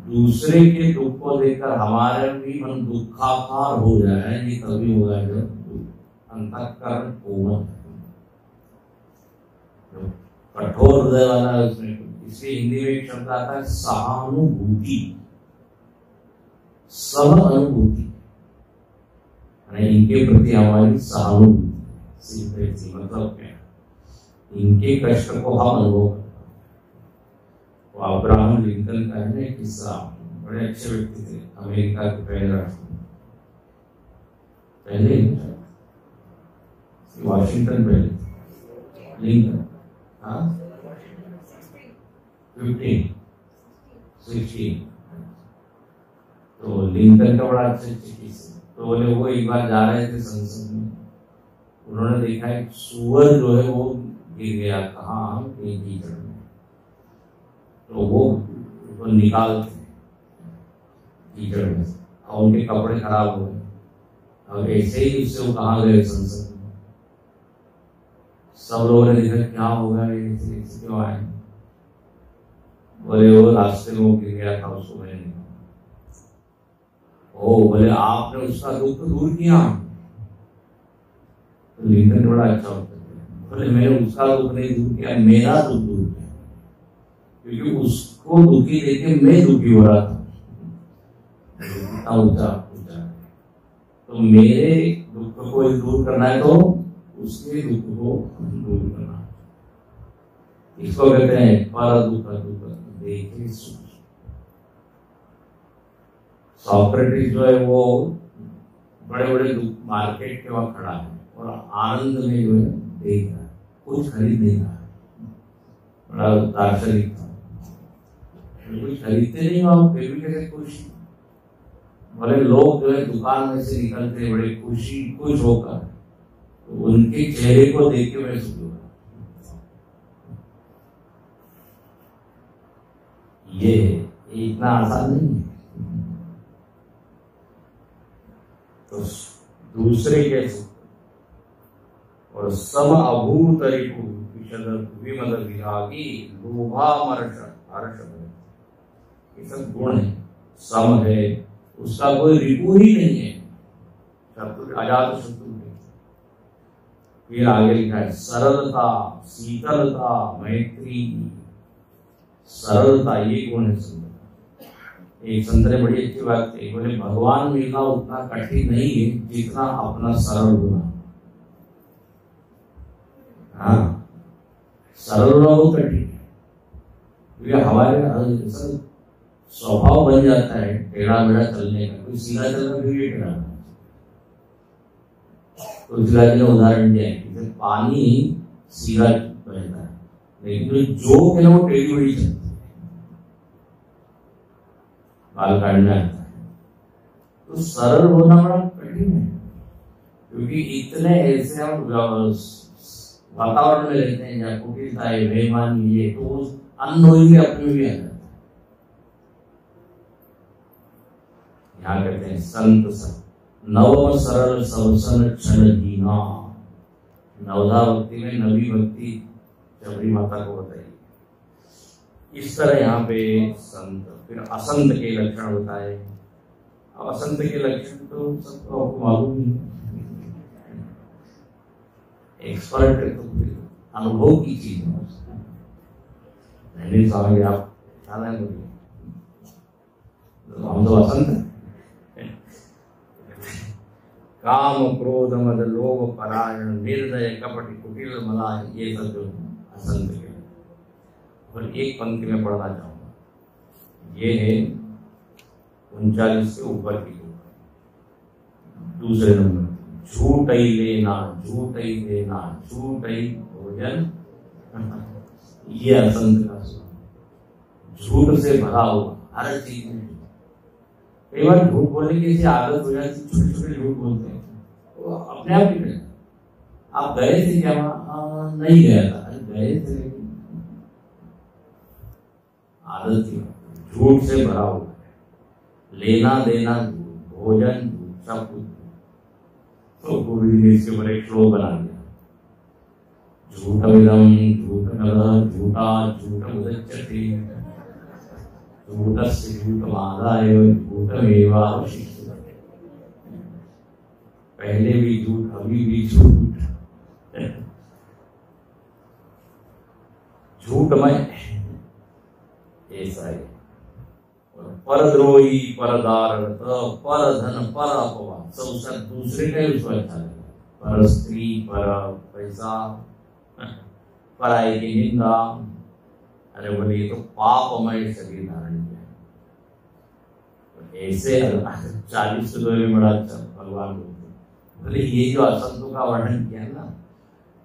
दूसरे के दुख को देखकर हमारे भी मन दुखाकार हो जाए, ये तभी होगा जब अंतःकरण कोमल है, कठोर हृदय वाला है उसमें। इसलिए हिंदी में एक शब्द आता है सहानुभूति, सह अनुभूति, इनके प्रति हमारी सहानुभूति। मतलब क्या? इनके कष्ट को हम अनुभव करते हैं। तो अब्राहम लिंकन का है एक किस्सा, बड़े अच्छे व्यक्ति थे, अमेरिका के पहले राष्ट्रपति, पहले वाशिंगटन पहले, लिंकन 16। तो लिंकन का बड़ा अच्छा किस्सा। तो बोले वो एक बार जा रहे थे संसद में, उन्होंने देखा एक सूअर जो है वो गिर गया, कहाँ? कीचड़ में। तो वो निकालते कीचड़ में, और उनके कपड़े खराब हो गए। अब ऐसे ही उससे वो कहाँ गए? संसद में। सब लोगों ने देखा क्या होगा, ऐसे क्यों आए? बोले वो रास्ते में वो गिर गया था, उसको मैंने निकाला। ओ बोले आपने उसका दुख दूर किया? तो लिंकन बड़ा अच्छा होता है, बोले मैंने उसका दुख नहीं दूर किया, मेरा दुख दूर किया, क्योंकि उसको दुखी देखे मैं दुखी हो रहा था। ऊंचा तो मेरे दुख को दूर करना है तो उसके दुख को दूर करना है। इसको कहते हैं पर दुख देखे सुख। सॉक्रेटिस जो है वो बड़े बड़े मार्केट के वहां खड़ा है और आनंद में जो है देख रहा है, कुछ खरीद नहीं रहा है। बड़ा दार्शनिक था, कुछ खरीदते नहीं हो फिर भी कैसे खुश? बोले लोग जो है दुकान में से निकलते बड़े खुश होकर, तो उनके चेहरे को देख के मैं सुखी हुआ। ये इतना आसान नहीं है। तो दूसरे के सुख और सम अभूत रिपु विमल विरागी लोभा मर्ष हर्ष, ये सब गुण है। सम है, उसका कोई रिपु ही नहीं है, शत्रु अजात शत्रु है। फिर आगे लिखा है सरलता, शीतलता, मैत्री। सरलता ये गुण है संत। एक संत ने बड़ी अच्छी बात कही, बोले भगवान मिलना उतना कठिन नहीं है जितना अपना सरल होना। हाँ, सरल होना बहुत कठिन है, क्योंकि हमारे स्वभाव बन जाता है टेढ़ा मेढ़ा चलने का। कोई सीधा चलना फिर भी टेढ़ा। तो शिवाजी ने उदाहरण दिया है, पानी सीधा बहता है लेकिन जो है वो टेढ़ी बड़ी चलती है, बाल काटने आता है। तो सरल होना बड़ा कठिन है, क्योंकि इतने ऐसे हम वातावरण में रहते हैं जहाँ कुटिलता है, बेईमानी है, तो उस अननोइंगली अपने भी आ जाता है। यहाँ कहते हैं संत सब नव सरल सवसन क्षण जीना। नवधा भक्ति में नवी भक्ति शबरी माता को बताइए। इस तरह यहाँ पे संत, फिर असंत के लक्षण बताए। अब असंत के लक्षण तो सबको आपको मालूम ही है, एक्सपर्ट है, तो अनुभव की चीज है। नहीं समझ आप ख्याल है मुझे, तो हम तो असंत है। काम क्रोध मद लोभ परायण निर्दय कपट कुटिल मलाय, ये सब जो असंत के। और एक पंक्ति में पढ़ना चाहूंगा, ये है 39 से ऊपर की। दूसरे नंबर, झूठ ही लेना, झूठ ही देना, झूठ ही भोजन, ये असंत का स्वभाव। झूठ से भरा हुआ हर चीज में। कई बार झूठ बोलने की ऐसी आदत हो जाती, छोटे छोटे झूठ बोलते हैं, वो अपने आप ही कहते। आप गए थे क्या वहां? नहीं गया था। अरे गए थे, आदत ही झूठ से भरा हुआ है। लेना देना झूठ, भोजन झूठ, सब कुछ। तो गुरु जी ने इसके ऊपर एक श्लोक बना दिया, झूठमिदं झूठमद झूठा झूठमुदच्यते झूठस्य झूठमादाय झूठमेवावशिष्यते। पहले भी झूठ, अभी भी झूठ, झूठमय ऐसा है। परद्रोही, परदारत, परधन, पर अपवाद, सब दूसरे का ही उसको अच्छा लगेगा। पर स्त्री, पर पैसा, पराई की निंदा। अरे बोले ये तो पापमय शरीर धारण किया। तो ऐसे 40 किलो में बड़ा अच्छा भगवान बोलते, बोले ये जो असंतों का वर्णन किया ना,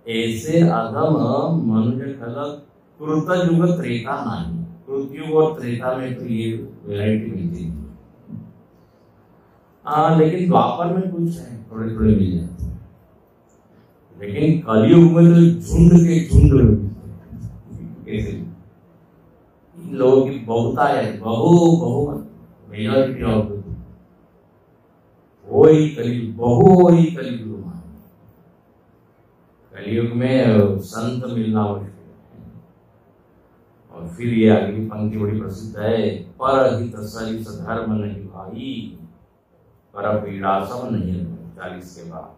ऐसे अधम मनुष्य खलक कृत युग त्रेता नहीं। कृतयुग और त्रेता में तो ये वैरायटी मिलती है। लेकिन द्वापर में कुछ है, थोड़े थोड़े मिल जाते हैं। लेकिन कलयुग में तो झुंड के झुंड कैसे इन लोगों की बहुता है, बहु मेजॉरिटी ऑफ वही कलयुग, वही कलयुग। कलयुग में संत मिलना मुश्किल है। और फिर ये अगली पंक्ति बड़ी प्रसिद्ध है, पर हित सरिस धर्म नहीं भाई, पर पीड़ा सब नहीं। 40 के बाद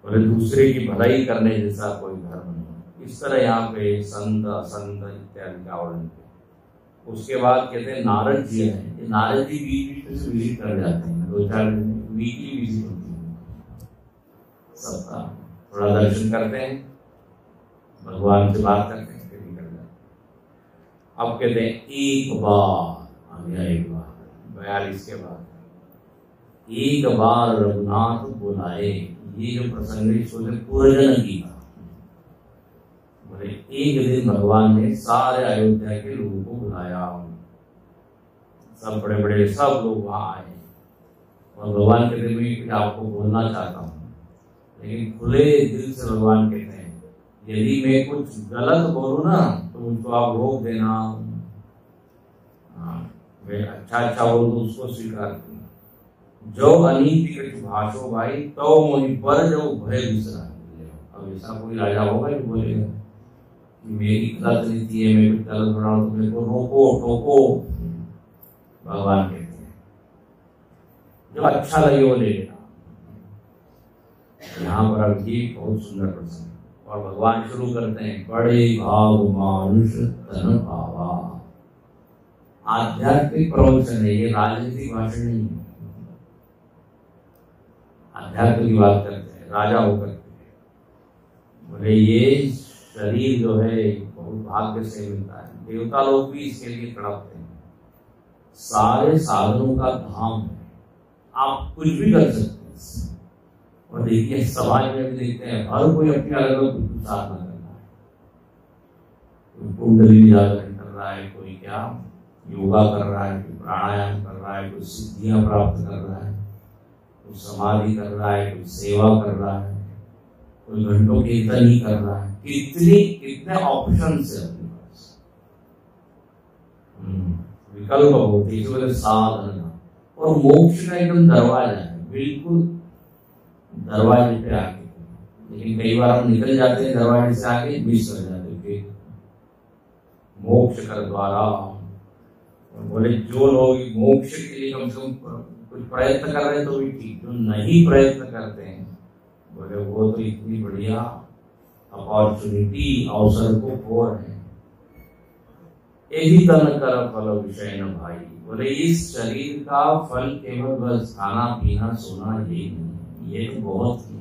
बोले दूसरे की भलाई करने जैसा कोई धर्म नहीं। इस तरह यहाँ पे संत असंत इत्यादि का वर्णन है। उसके बाद कहते हैं नारद जी हैं। नारद जी बीच से विजिट कर जाते हैं, 2-4 दिन वीकली विजिट होती है सबका। थोड़ा दर्शन करते हैं, भगवान से बात करते हैं, फिर निकल जाते हैं। अब कहते हैं एक बार आ गया, एक बार 42 के बाद एक बार रघुनाथ बुलाए। ये जो प्रसंग है इसको पूर्वजन की था। बोले एक दिन भगवान ने सारे अयोध्या के लोगों को बुलाया, सब बड़े बड़े सब लोग वहां आए। और भगवान कहते मैं कुछ आपको बोलना चाहता हूँ, लेकिन खुले दिल से भगवान कहते हैं यदि मैं कुछ गलत बोलूं ना तो मुझको आप रोक देना। मैं अच्छा बोलूं तो उसको स्वीकार करूँ। जो अनीति कछु भाषो भाई तो मोहि पर जो भय विसरा। अब ऐसा कोई राजा होगा जो बोलेगा कि मेरी गलत नीति है, मैं कुछ गलत बना तो मेरे को रोको ठोको। भगवान कहते हैं जो अच्छा लगे वो ले लेना। यहाँ पर अब ये बहुत सुंदर प्रसंग। और भगवान शुरू करते हैं, बड़े भाव मानुष तन पावा। आध्यात्मिक प्रवचन है, ये राजनीतिक भाषण नहीं है। अध्यात्म की बात करते हैं राजा होकर के। बोले ये शरीर जो है बहुत भाग्य से मिलता है। देवता लोग भी इसके लिए तड़पते हैं। सारे साधनों का धाम है, आप कुछ भी कर सकते हैं। और देखिए समाज में भी देखते हैं हर कोई अपनी अलग अलग साधना कर रहा है। कोई कुंडली जागरण कर रहा है, कोई क्या योगा कर रहा है, कोई प्राणायाम कर रहा है, कोई सिद्धियां प्राप्त कर रहा है, कोई समाधि कर रहा है, कोई सेवा कर रहा है, कोई घंटों कीर्तन ही कर रहा है। कितने ऑप्शन है अपने पास, विकल्प होते हैं। साधना और मोक्ष का एकदम दरवाजा है, बिल्कुल दरवाजे पे आके। लेकिन कई बार हम निकल जाते हैं दरवाजे से आगे, मिस कर जाते हैं मोक्ष कर द्वारा। और बोले जो लोग मोक्ष के लिए कम से कम कुछ प्रयत्न कर रहे हैं तो भी ठीक, जो नहीं प्रयत्न करते हैं बोले वो तो इतनी बढ़िया अपॉर्चुनिटी अवसर को खो रहे हैं। यही तन कर फल विषय न भाई। बोले इस शरीर का फल केवल बस खाना पीना सोना यही नहीं, ये तो बहुत ही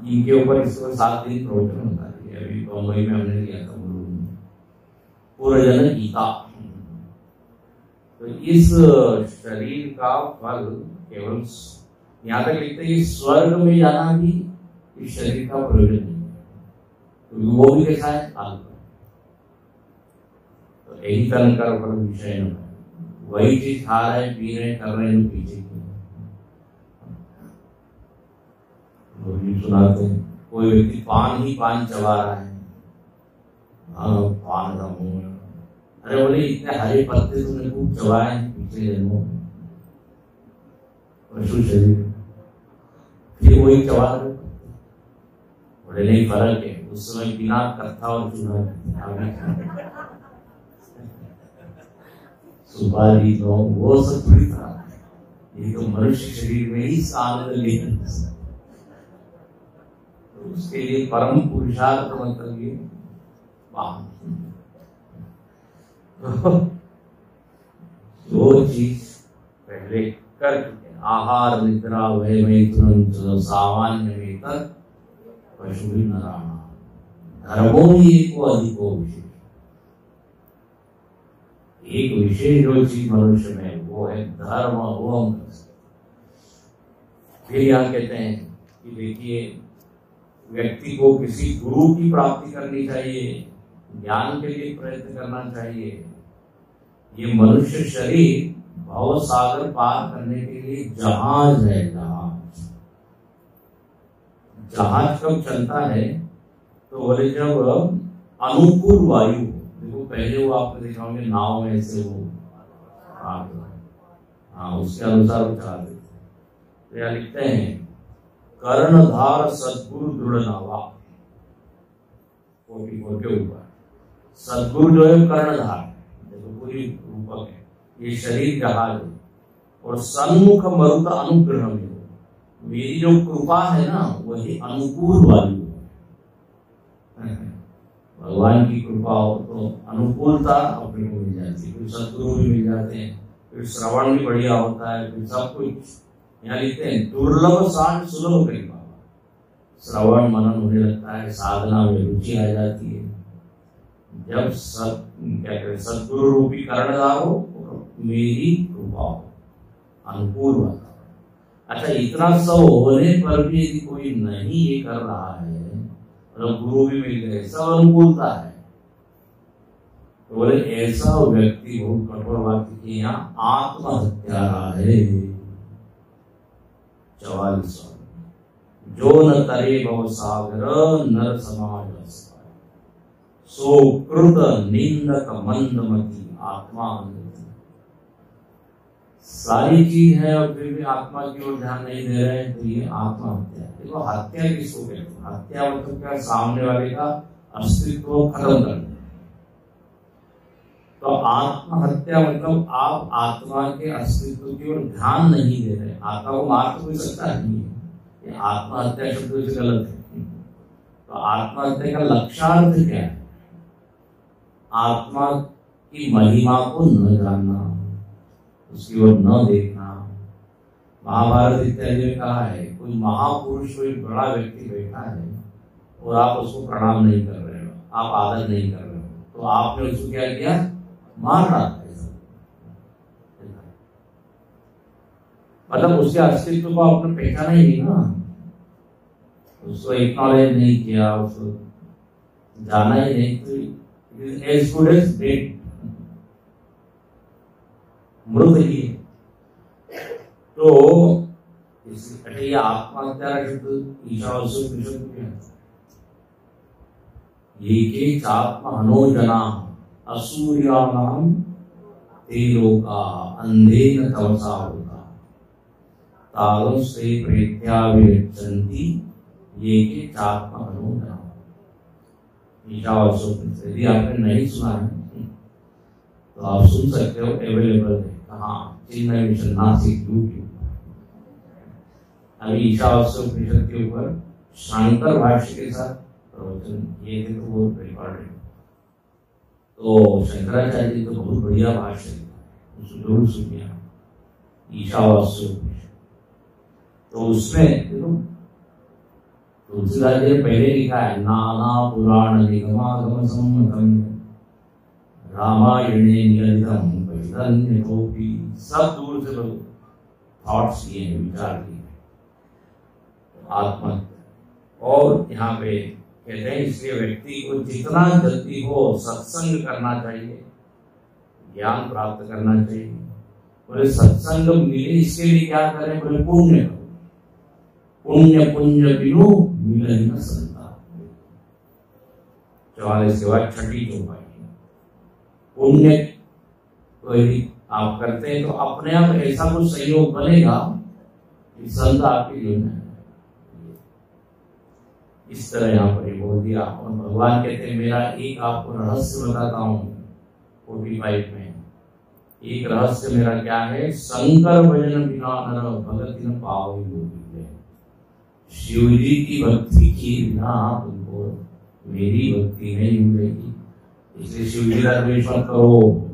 इनके ऊपर इसको 7 दिन प्रवचन होता है। अभी बम्बई में हमने लिया था पूर्वजन गीता। तो इस शरीर का फल केवल यहाँ तक लिखते हैं कि स्वर्ग में जाना भी इस शरीर का प्रयोजन नहीं है, तो वो भी कैसा है काल। तो यही तन कर फल विषय न, वही चीज खा रहे हैं पी रहे हैं कर रहे हैं जो पीछे की सुनाते हैं। कोई व्यक्ति पान ही पान चबा रहा है, पान का मुंह। अरे बोले इतने हरे पत्ते तुमने खूब चबाए पिछले जन्मों में, पशु शरीर, फिर वही चबा रहे। बड़े नहीं फर्क है, उस समय बिना कत्था और चूना सुपारी लौंग वो सब थोड़ी था, ये तो मनुष्य शरीर में ही आनंद लेना, तो उसके लिए परम पुरुषार्थ मतलब ये जो चीज पहले कर चुके, आहार निद्रा वय मैथुन सामान्य वेतन पशु नारायण धर्मों ही एक अधिको विशेष, एक विशेष जो चीज मनुष्य में वो है धर्म, वो हम कर सकते। फिर यहाँ कहते हैं कि देखिए व्यक्ति को किसी गुरु की प्राप्ति करनी चाहिए, ज्ञान के लिए प्रयत्न करना चाहिए। ये मनुष्य शरीर भव सागर पार करने के लिए जहाज है, जहाज। जहाज कब चलता है तो बोले जब अनुकूल वायु, देखो पहले वो आपको देखा होंगे नाव में ऐसे वो उसके अनुसार वो चलाते थे। यहाँ लिखते हैं कर्णधार सद्गुरु दृढ़ नावा, 44 के ऊपर सद्गुरु जो है कर्णधार, देखो पूरी रूपक है, ये शरीर जहाज है। और सन्मुख मरुत अनुग्रह में, मेरी जो कृपा है ना वही अनुकूल वायु है। भगवान की कृपा हो तो अनुकूलता अपने को मिल जाती है, फिर सद्गुरु भी मिल जाते हैं, फिर श्रवण भी बढ़िया होता है, फिर सब कुछ। यहाँ लिखते हैं दुर्लभ साध सुलभ करी बाबा, श्रवण मनन होने लगता है, साधना में रुचि आ जाती है। जब सद्गुरु रूपी कर्णधार हो, मेरी कृपा हो, अनुकूल वातावरण। अच्छा, इतना सब होने पर भी यदि कोई नहीं ये कर रहा है, मतलब गुरु भी मिल गए, सब अनुकूलता है, तो बोले ऐसा व्यक्ति बहुत कठोर बात की, यहाँ आत्महत्यारा है। 44 जो न तरे भव सागर नर समाज सो कृत निंदक मंदमती आत्मा। सारी चीज है और फिर भी आत्मा की ओर ध्यान नहीं दे रहे हैं, तो ये आत्महत्या है। देखो हत्या किसको कहते हैं? हत्या मतलब क्या? सामने वाले का अस्तित्व खत्म कर देना। तो आत्महत्या मतलब आप आत्मा के अस्तित्व की ओर ध्यान नहीं दे रहे। आत्मा को मार तो कोई सकता नहीं है, ये आत्महत्या शब्द से गलत है। तो आत्महत्या का लक्ष्यार्थ क्या है? आत्मा की महिमा को न जानना, उसकी ओर न देखना। महाभारत इत्यादि में कहा है, कोई महापुरुष, कोई बड़ा व्यक्ति बैठा है और आप उसको प्रणाम नहीं कर रहे हो, आप आदर नहीं कर रहे हो, तो आपने उसको क्या किया? मार रहा है। मतलब उसके अस्तित्व को आपने पहचाना ही नहीं ना, उसको एक्नॉलेज नहीं किया, उसको जाना ही नहीं, तो as good as dead, मृत ही। तो ये आत्महत्या शब्द ईशावास्योपनिषद में ये के चात्महनोजना असूर्याणाम ते लोका अंधेन तमसा होता तालं से प्रेत्याविरच्चन्ति ये के चात्महनोजना। यदि आपने नहीं सुना है तो आप सुन सकते हो, अवेलेबल है। कहाँ? चिन्मय मिशन नासिक, यूट्यूब। अभी ईशावास्योपनिषद के ऊपर शांकर भाष्य के साथ प्रवचन ये थे, तो वो रिकॉर्ड है। तो शंकराचार्य जी तो बहुत बढ़िया भाष्य है, उसको जरूर सुनिए ईशावास्योपनिषद। तो उसमें देखो तुलसीदास जी ने पहले लिखा है, नाना पुराण निगमागम सम्मतम रामायणे निरंतरम वैतन्यतोपि। सब दूर से लोग थॉट्स किए हैं, विचार किए हैं आत्मा। और यहाँ पे कहते हैं इसलिए व्यक्ति को जितना जल्दी हो सत्संग करना चाहिए, ज्ञान प्राप्त करना चाहिए। बोले सत्संग मिले इसके लिए क्या करें? बोले पुण्य करो, पुण्य पुण्य बिनु मिल न सकता। 44 के बाद छठी चौपाई। पुण्य तो यदि आप करते हैं तो अपने आप ऐसा कुछ सहयोग बनेगा कि संत आपके जीवन में। इस तरह यहाँ पर बोल दिया। और भगवान कहते हैं मेरा एक आपको रहस्य बताता हूँ 45 में। एक रहस्य मेरा क्या है, शंकर भजन बिना नर भगति न पावई योगी। शिव जी की भक्ति की बिना तुमको मेरी भक्ति नहीं मिलेगी, इसलिए शिव जी का द्वेष मत करो।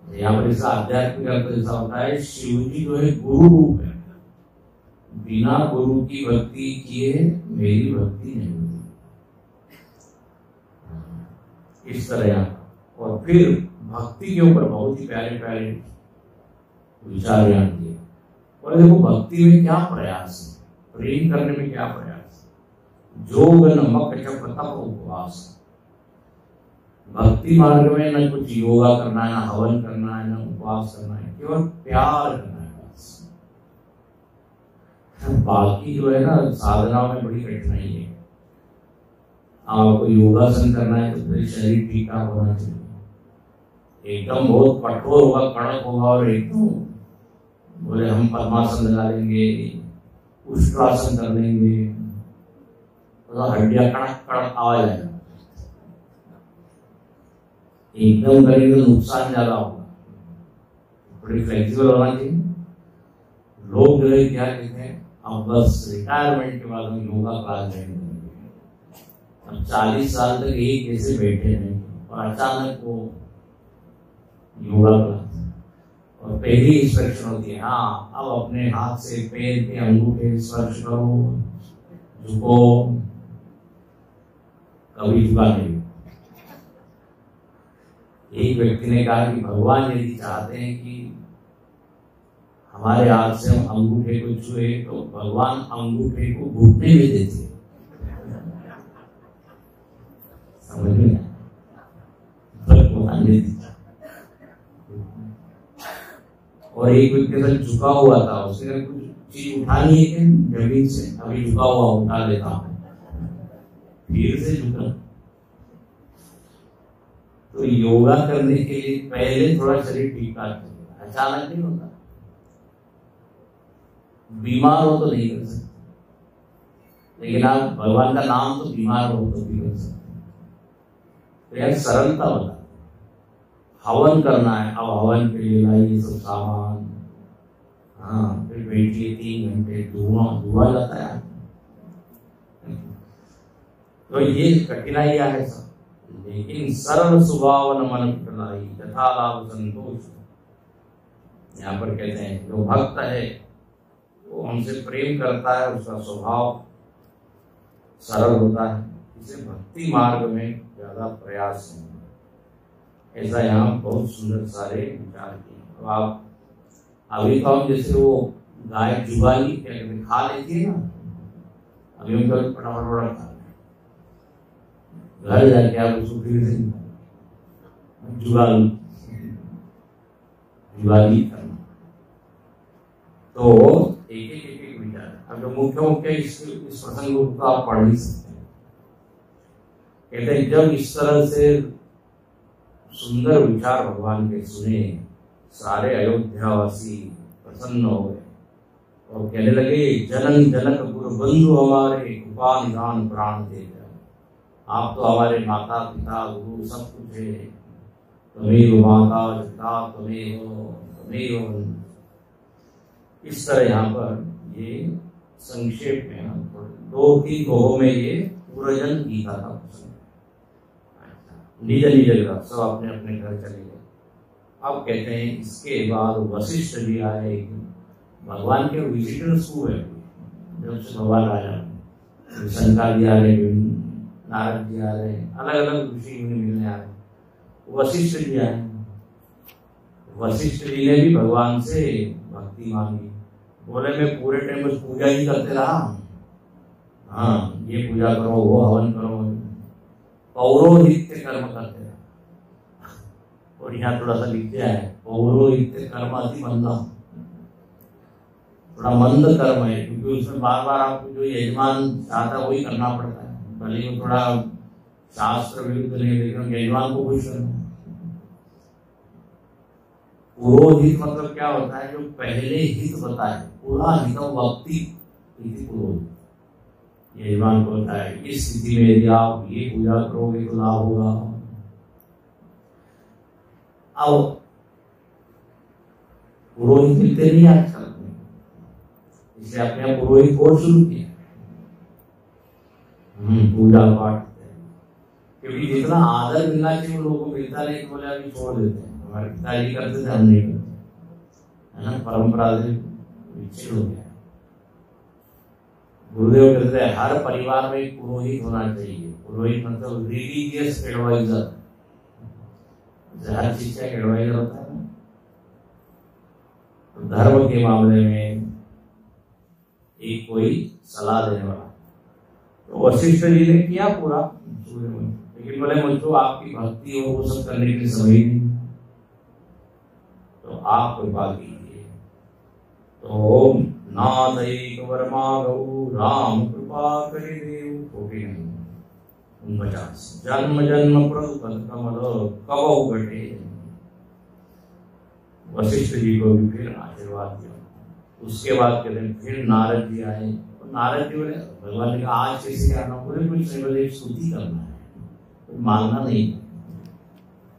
यहाँ पर इसका आध्यात्मिक अर्थ ऐसा होता है, शिव जी जो है गुरु रूप है, बिना गुरु की भक्ति किए मेरी भक्ति नहीं होती, इस तरह। और फिर भक्ति के ऊपर बहुत ही प्यारे प्यारे विचार यहाँ दिए। और देखो भक्ति में क्या प्रयास है, प्रेम करने में क्या प्रयास है, जोग नमक जप तप उपवास। भक्ति मार्ग में न कुछ योगा करना है, न हवन करना है, न उपवास करना है, केवल प्यार करना है बस। बाकी जो है ना साधना में बड़ी कठिनाई है। आपको योगासन करना है तो फिर शरीर ठीक ठाक होना चाहिए, एकदम बहुत कठोर होगा, कड़क होगा और एकदम बोले हम पद्मासन लगा लेंगे, उष्ट्रासन कर लेंगे, तो हड्डियां कड़क कड़क आवाज आएगा, एकदम करेंगे तो नुकसान ज्यादा होगा। बड़ी फ्लेक्सिबल होना चाहिए। लोग जो है क्या कहते हैं, अब बस रिटायरमेंट के बाद हम योगा क्लास ज्वाइन करेंगे, अब 40 साल तक एक जैसे बैठे रहेंगे और अचानक वो योगा क्लास। और पहली इंस्ट्रक्शन होती है, हाँ अब अपने हाथ से पैर के अंगूठे स्पर्श करो, झुको, कभी झुका नहीं। एक व्यक्ति ने कहा कि भगवान यदि चाहते हैं कि हमारे हाथ से हम अंगूठे को छुए तो भगवान अंगूठे को घुटने में देते, समझ में भगवान ने दिया। और एक व्यक्ति झुका हुआ था, उसने कुछ चीज उठानी है क्या जमीन से, अभी झुका हुआ उठा लेता हूं, फिर से झुका। तो योगा करने के लिए पहले थोड़ा शरीर ठीक ठाक चाहिए, अचानक नहीं होता। बीमार हो तो नहीं कर सकते, लेकिन आप भगवान का नाम तो बीमार हो तो भी कर सकते। तो यार सरलता बता। हवन करना है, अब हवन के लिए लाइए सब सामान, हाँ फिर बैठिए 3 घंटे, धुआं जाता है। तो ये कठिनाइयां है सब, लेकिन सरल स्वभाव न मन प्रलाई यथा लाभ संतोष। यहाँ पर कहते हैं जो भक्त है वो हमसे प्रेम करता है, उसका स्वभाव सरल होता है, इसे भक्ति मार्ग में ज्यादा प्रयास नहीं। ऐसा यहाँ बहुत सुंदर सारे विचार किए। अब आप अभी तो हम जैसे वो गाय जुगाली खा लेती है ना, अभी हम कभी फटाफट खा घर जाके आप उसको फिर से जुगाली करना। तो एक एक विचार, अब जो मुख्य इस प्रसंग को आप पढ़ नहीं सकते। कहते हैं जब इस तरह से सुंदर विचार भगवान के सुने, सारे अयोध्यावासी प्रसन्न हो गए और कहने लगे जनन जनक गुरु बंधु हमारे कृपा निधान प्राण दे, आप तो हमारे माता पिता गुरु सब कुछ है, तुम्हें माता पिता तुम्हें। इस तरह यहाँ पर ये संक्षेप में 2-3 भागों में ये पूर्वजन गीता का प्रसंग। निज निज घर सब अपने अपने घर चले गए। अब कहते हैं इसके बाद वशिष्ठ जी आए, भगवान के विजिटर्स हुए, जब से भगवान आया शंकर जी आ रहे, नारद जी आ रहे, अलग अलग ऋषि मिलने आ रहे। वशिष्ठ जी आए, वशिष्ठ जी ने भी भगवान से भक्ति मांगी, बोले मैं पूरे टाइम बस पूजा ही करते रहा, हाँ ये पूजा करो वो हवन करो, पौरोहित्य कर्म करते रहा। और यहाँ थोड़ा सा लिख दिया है पौरोहित्य कर्म अति मंदा, थोड़ा मंद कर्म है, क्योंकि उसमें बार बार आपको जो यजमान चाहता है वही करना पड़ता है, भले ही थोड़ा शास्त्र विरुद्ध नहीं, लेकिन यजमान को खुश करना। पुरोहित मतलब क्या होता है, जो पहले हित बताए, पूरा हितम भक्ति पुरोहित। यजमान को होता है इस स्थिति में यदि आप ये पूजा करोगे तो लाभ होगा। अब पुरोहित मिलते नहीं आजकल, इसलिए अपने आप पुरोहित कोर्स शुरू किया। पूजा पाठ, क्योंकि जितना आदर मिलना चाहिए उन लोगों को मिलता नहीं, बोले अभी छोड़ देते हैं। हमारे पिताजी करते थे, हम नहीं करते, है ना, परंपरा से विच्छेद हो गया। गुरुदेव कहते हैं हर परिवार में एक पुरोहित होना चाहिए। पुरोहित मतलब रिलीजियस एडवाइजर, हर चीज का एडवाइजर होता है ना। तो धर्म के मामले में एक कोई सलाह देने वाला। तो वशिष्ठ जी ने किया पूरा, लेकिन बोले मुझको आपकी भक्ति हो वो सब करने के समय नहीं, तो आप कृपा कीजिए। तो नाथ एक वर्मागौ राम कृपा करे देव, तो भी नहीं 49 जन्म जन्म प्रभु पद कमल कबहु घटे। वशिष्ठ जी को भी फिर आशीर्वाद दिया। उसके बाद कहते हैं फिर नारद जी आए। तो नारद जी बोले भगवान ने कहा आज कैसे आना, बोले कुछ नहीं, बोले स्तुति करना है, तो मांगना नहीं।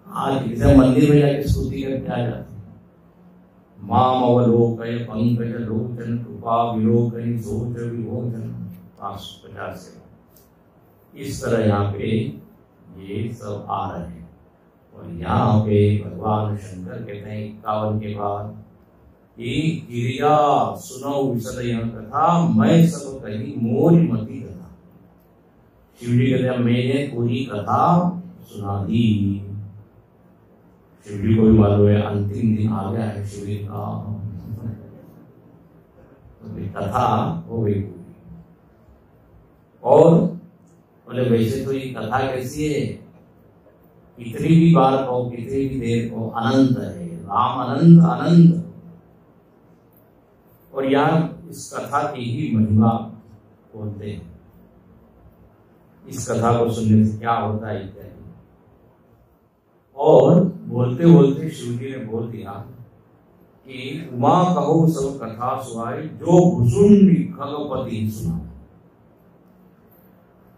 आज किसी मंदिर में जाके स्तुति करके आ जाते हैं। माम अवलोकय पंकज लोचन कृपा विलोकय सोच विभोजन 50 से। इस तरह यहाँ पे ये सब आ रहे हैं। और यहाँ पे भगवान शंकर कहते हैं 51 के बाद गिरिया सुनो विशदय कथा मैं सब कही मोरी मती कथा। शिवजी कहते हैं मैंने पूरी कथा सुना दी। शिवजी को भी मालूम है अंतिम दिन आ गया है शिवजी का, तो कथा हो गई पूरी। और बोले वैसे तो ये कथा कैसी है, कितनी भी बार कहो कितनी भी देर कहो अनंत है, राम अनंत अनंत। और यहाँ इस कथा की ही महिमा बोलते हैं। इस कथा को सुनने से क्या होता है इत्यादि। और बोलते बोलते शिवजी ने बोल दिया कि उमा कहो सब कथा सुनाई जो भुसुंडी खगपति सुना।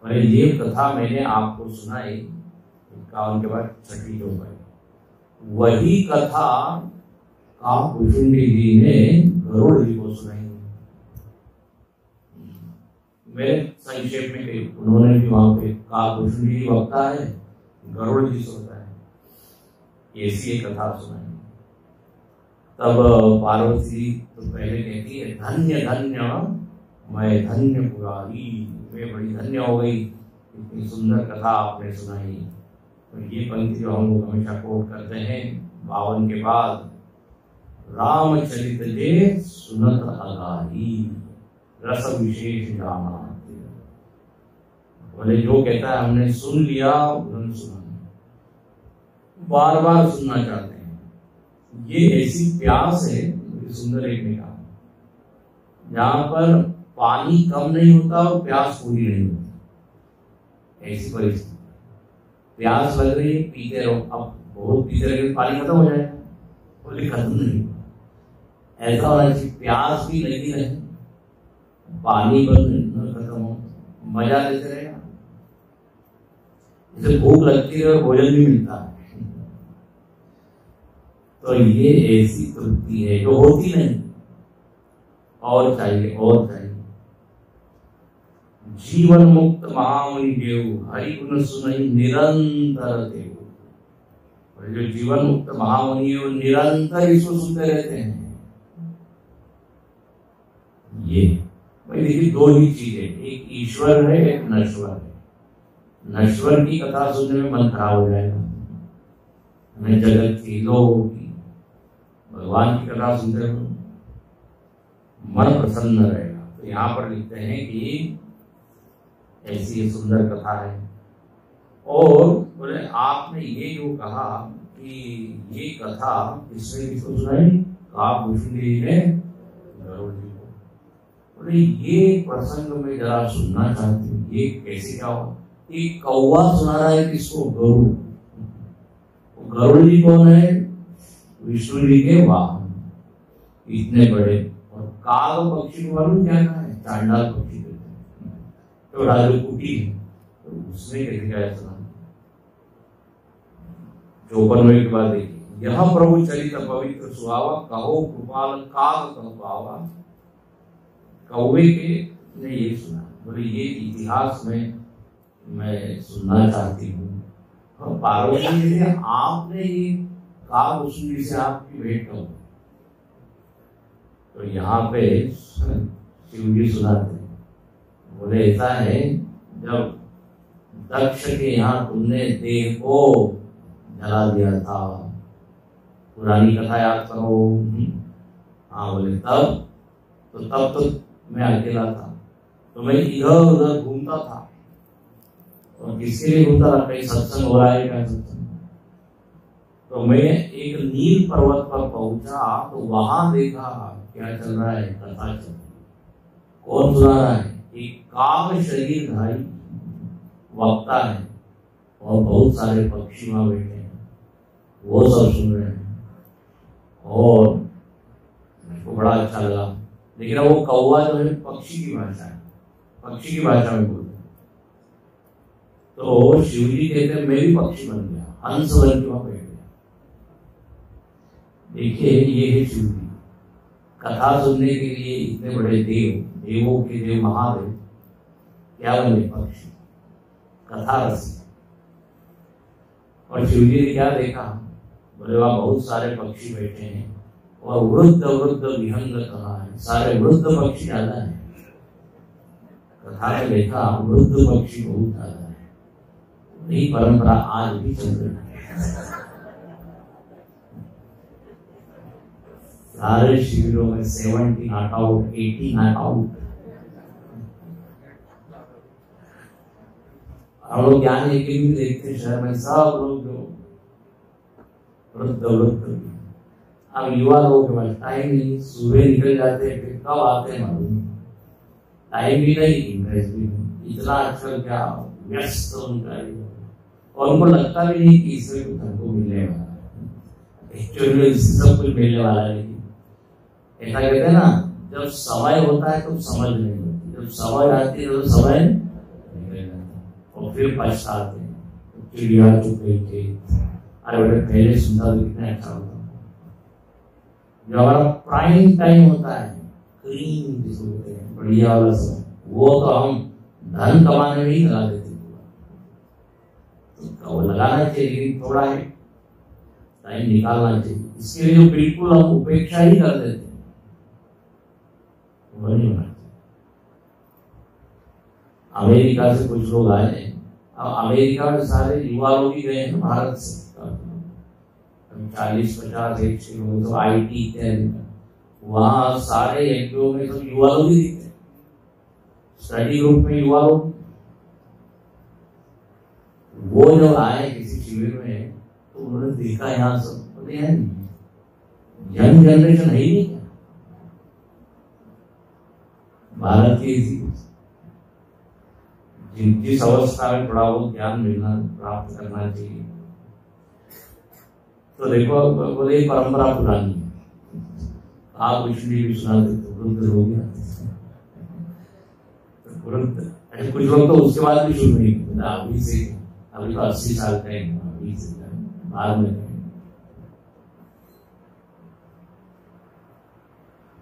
अरे ये कथा मैंने आपको सुनाई 51 के बाद 6 जो है, वही कथा आप भुसुंडी जी ने गरुड़ जी को सुनाई। मेरे संक्षेप में कही उन्होंने भी वहां पे कहा भुसुंडी जी वक्ता है, गरुड़ जी सुनता है, ऐसी एक कथा सुनाई। तब पार्वती तो पहले कहती है धन्य धन्य मैं धन्य पुरारी, मैं बड़ी धन्य हो गई, इतनी सुंदर कथा आपने सुनाई। तो ये पंक्ति जो हम लोग हमेशा कोट करते हैं 52 के बाद, रामचरित जे सुनत अगारी रस विशेष जाना। बोले जो कहता है हमने सुन लिया, उन्होंने सुना, बार बार सुनना चाहते हैं। ये ऐसी प्यास है, सुंदर एक ने कहा, जहां पर पानी कम नहीं होता और प्यास पूरी नहीं होती, ऐसी परिस्थिति। प्यास लग रही है, पीते रहो, अब बहुत पीते रहे पानी खत्म हो जाएगा, बोले खत्म नहीं। ऐसा होना चाहिए प्यास भी लगी रहे, पानी बंद खत्म हो, मजा लेते रहेगा। इसे भूख लगती है और भोजन भी मिलता है। तो ये ऐसी तृप्ति है जो होती नहीं, और चाहिए और चाहिए। जीवन मुक्त महामुनि देव हरि गुण सुनई निरंतर देव। और जो जीवन मुक्त महामुनि है वो निरंतर इसको सुनते रहते हैं। ये भाई देखिए दो ही चीजें, एक ईश्वर है एक नश्वर है। नश्वर की कथा सुनने में मन खराब हो जाएगा, हमें जगत की लोगों की। भगवान की कथा सुनते हो मन प्रसन्न रहेगा। तो यहाँ पर लिखते हैं कि ऐसी सुंदर कथा है। और बोले आपने ये जो कहा कि ये कथा किसने किसको सुनाई, आप भूषुंडी ने गरुड़ जी को। बोले ये प्रसंग में जरा सुनना चाहती हूँ, ये कैसे क्या हो। एक कौवा सुना रहा है किसको, गरुड़। गरुड़ जी कौन है, विष्णु जी के वाहन, इतने बड़े। और काग पक्षी को मालूम क्या है, चांडाल पक्षी। तो राजू कुटी तो उसने कैसे क्या सुना 54वें के बाद देखिए, यह प्रभु चरित पवित्र सुहावा, कहो कृपाल काग कह पावा। कौवे के ने ये सुना, बोले ये इतिहास में मैं सुनना चाहती हूँ। और पार्वती जी ने आपने ये काग उसमें से आपकी भेंट करो। तो यहाँ पे शिव जी सुनाते हैं, बोले ऐसा है जब दक्ष के यहाँ तुमने देह को जला दिया था, पुरानी कथा याद करो। हाँ बोले तब तो मैं अकेला था, तो मैं इधर उधर घूमता था। और किसके लिए घूमता था? कहीं सत्संग हो रहा है क्या सत्संग? तो मैं एक नील पर्वत पर पहुंचा तो वहां देखा क्या चल रहा है, कथा चल रही है। कौन सुना रहा है? एक काग शरीरधारी वक्ता है और बहुत सारे पक्षी वहां बैठे हैं, वो सब सुन रहे हैं। और मुझको बड़ा अच्छा लगा, लेकिन वो कौवा जो है पक्षी की भाषा है, पक्षी की भाषा में बोलते। तो शिव जी कहते हैं मैं भी पक्षी बन गया, हंस बन के वहां बैठ गया। देखिए ये है शिव जी। कथा सुनने के लिए इतने बड़े देवों के देव महादेव क्या बने? पक्षी, कथा रसी। और शिव जी ने क्या देखा? बोले वहां बहुत सारे पक्षी बैठे हैं और वृद्ध विहंग कहा है, सारे वृद्ध पक्षी ज्यादा है। कथा में देखा वृद्ध पक्षी बहुत ज्यादा है। यही परंपरा आज भी चल रही है। सारे शिविरों में 70 नॉट आउट, 80 नॉट आउट। हम लोग ज्ञान एक भी देखते शहर में, सब लोग जो वृद्ध। अब युवा लोगों के पास टाइम नहीं, सुबह निकल जाते हैं फिर कब आते हैं मालूम, टाइम भी नहीं, इंटरेस्ट भी नहीं। इतना आजकल क्या व्यस्त उनका, और उनको लगता भी नहीं कि इसमें कुछ हमको मिलने वाला है। एक्चुअली सब कुछ मिलने वाला है। ऐसा कहते हैं ना, जब समय होता है तो समझ नहीं होती, जब समय आती है तो समय निकल जाता है और फिर पछताते हैं। चिड़िया चुप गई थी, अरे बेटे पहले सुनता तो कितना अच्छा होता। जो हमारा प्राइम टाइम होता है, क्लीन जिसको कहते हैं, बढ़िया वाला समय, वो तो हम धन कमाने में ही लगा देते हैं। तो वो लगाना चाहिए, थोड़ा है टाइम निकालना चाहिए। इसके लिए जो बिल्कुल हम उपेक्षा ही कर देते हैं, वो नहीं होना चाहिए। अमेरिका से कुछ लोग आए, अब अमेरिका में सारे युवा लोग ही गए हैं भारत से, 40-50 एक लोग तो IT इत्यादि, वहां सारे एमपीओ में तो युवा लोग ही दिखते हैं, स्टडी ग्रुप में युवा लोग। वो जब आए किसी शिविर में तो उन्होंने देखा यहाँ सब, बोले यार यंग जनरेशन है ही नहीं क्या भारत की? जिस अवस्था में थोड़ा बहुत ज्ञान मिलना प्राप्त करना चाहिए। तो देखो बोले परंपरा पुरानी है, आप इसलिए भी सुना देते वृद्ध हो गया वृद्ध। ऐसे कुछ लोग तो उसके बाद भी शुरू नहीं किया, अभी से, अभी तो 80 साल का है, अभी से बाद में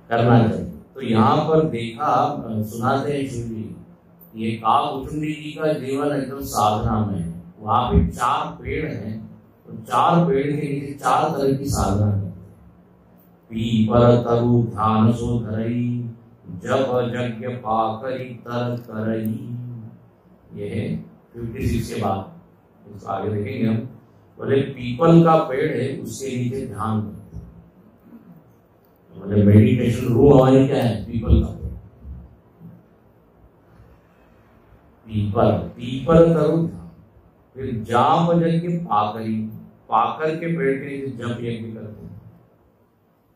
करना चाहिए। तो यहाँ पर देखा, सुनाते हैं शिव जी, ये काकभुचुंडी जी का जीवन एकदम साधना में है। वहां पे 4 पेड़ हैं, तो 4 पेड़ के नीचे 4 तरह की साधना है। पीपर तरु ध्यान सो धरई, जप यज्ञ पाकरी तर करई। ये है 56 के बाद, उसको आगे देखेंगे हम। बोले पीपल का पेड़ है, उसके नीचे ध्यान करते, बोले मेडिटेशन रूम हमारी क्या है? पीपल का पेड़। पीपल करो ध्यान, फिर जाप यज्ञ पाकरी, पाकर के पेड़ के नीचे जप यज्ञ करते हैं,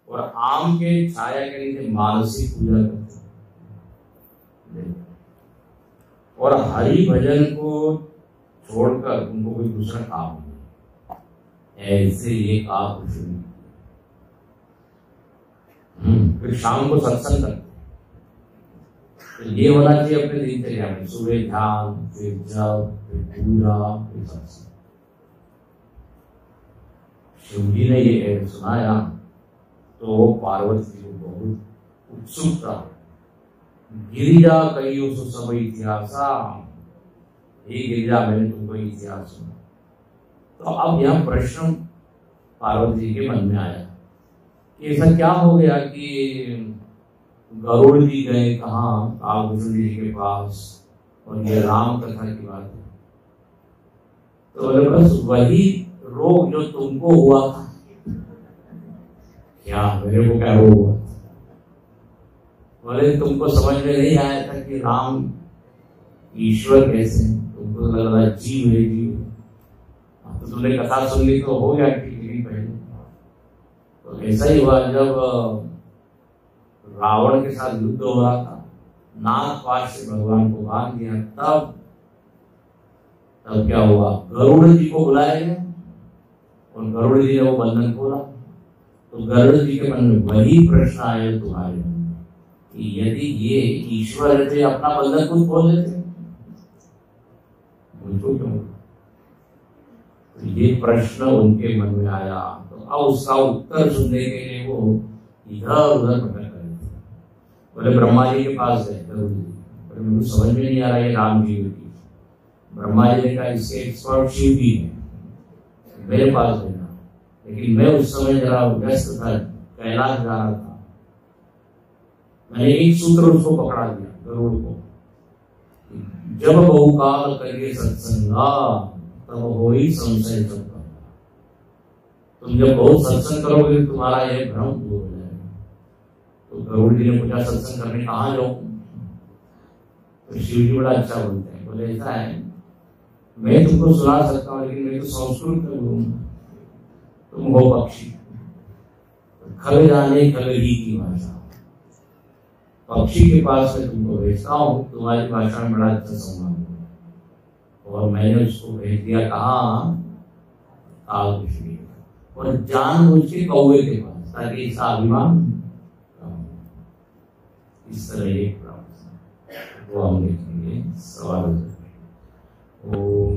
और आम के छाया के नीचे मानसिक पूजा करते हैं, और हरि भजन को छोड़कर उनको कोई दूसरा काम नहीं। ऐसे ये काम शुरू। फिर शाम को सत्संग करते, तो ये होना चाहिए अपने दिनचर्या में, सुबह ध्यान, फिर जप, फिर पूजा, फिर सत्संग। शिव जी ने ये सुनाया तो पार्वती जी को बहुत उत्सुकता, गिरिजा कहियो सो सब इतिहासा, ये गिरिजा मैंने तुमको इतिहास सुना। तो अब यह प्रश्न पार्वती जी के मन में आया कि ऐसा क्या हो गया कि गरुड़ जी गए कहाँ, कालभूषण जी के पास, और ये राम कथा की बात है। तो बोले बस वही रोग जो तुमको हुआ था। क्या मेरे को क्या रोग हुआ? बोले तुमको समझ में नहीं आया था कि राम ईश्वर कैसे, तुमको लग रहा जीव है जीव। तो तुमने कथा सुन ली तो हो गया ठीक नहीं पहले। तो ऐसा ही हुआ जब रावण के साथ युद्ध हो रहा था, नागपाश से भगवान को बांध दिया, तब क्या हुआ, गरुड़ जी को बुलाया गया और गरुड़ जी ने वो बंधन खोला। तो गरुड़ जी के मन में वही प्रश्न आया तुम्हारे मन में कि यदि ये ईश्वर रहते अपना बंधन खुद खोल लेते, मुझको क्यों? तो ये प्रश्न उनके मन में आया। तो अब उसका उत्तर सुनने के लिए वो इधर उधर भटक रहे थे। बोले ब्रह्मा जी के पास गए गरुड़ जी, पर मुझे समझ में नहीं आ रहा है राम जी की। ब्रह्मा जी ने कहा इसके एक्सपर्ट शिव जी है, मेरे पास भेजना। लेकिन मैं उस समय जरा व्यस्त था, कैलाश जा रहा था। मैंने एक सूत्र उसको पकड़ा दिया गरुड़ को, जब बहुकाल करिए सत्संगा तब हो ही संशय सबका। तुम जब बहुत सत्संग करोगे तुम्हारा ये भ्रम दूर हो जाएगा। तो गरुड़ जी ने पूछा सत्संग करने कहाँ जाऊं? तो शिव जी बड़ा अच्छा बोलते हैं, बोले ऐसा है मैं तुमको सुना सकता हूँ लेकिन मैं तो संस्कृत में बोलूंगा, तुम हो पक्षी, खल जाने खल ही की भाषा, पक्षी के पास में तुमको भेजता हूँ, तुम्हारी भाषा में बड़ा अच्छा संवाद। और मैंने उसको भेज दिया कहाँ, कालभूषण, और जानबूझ के कौवे के पास, ताकि इसका अभिमान। इस तरह एक वो हम देखेंगे सवाल। ओम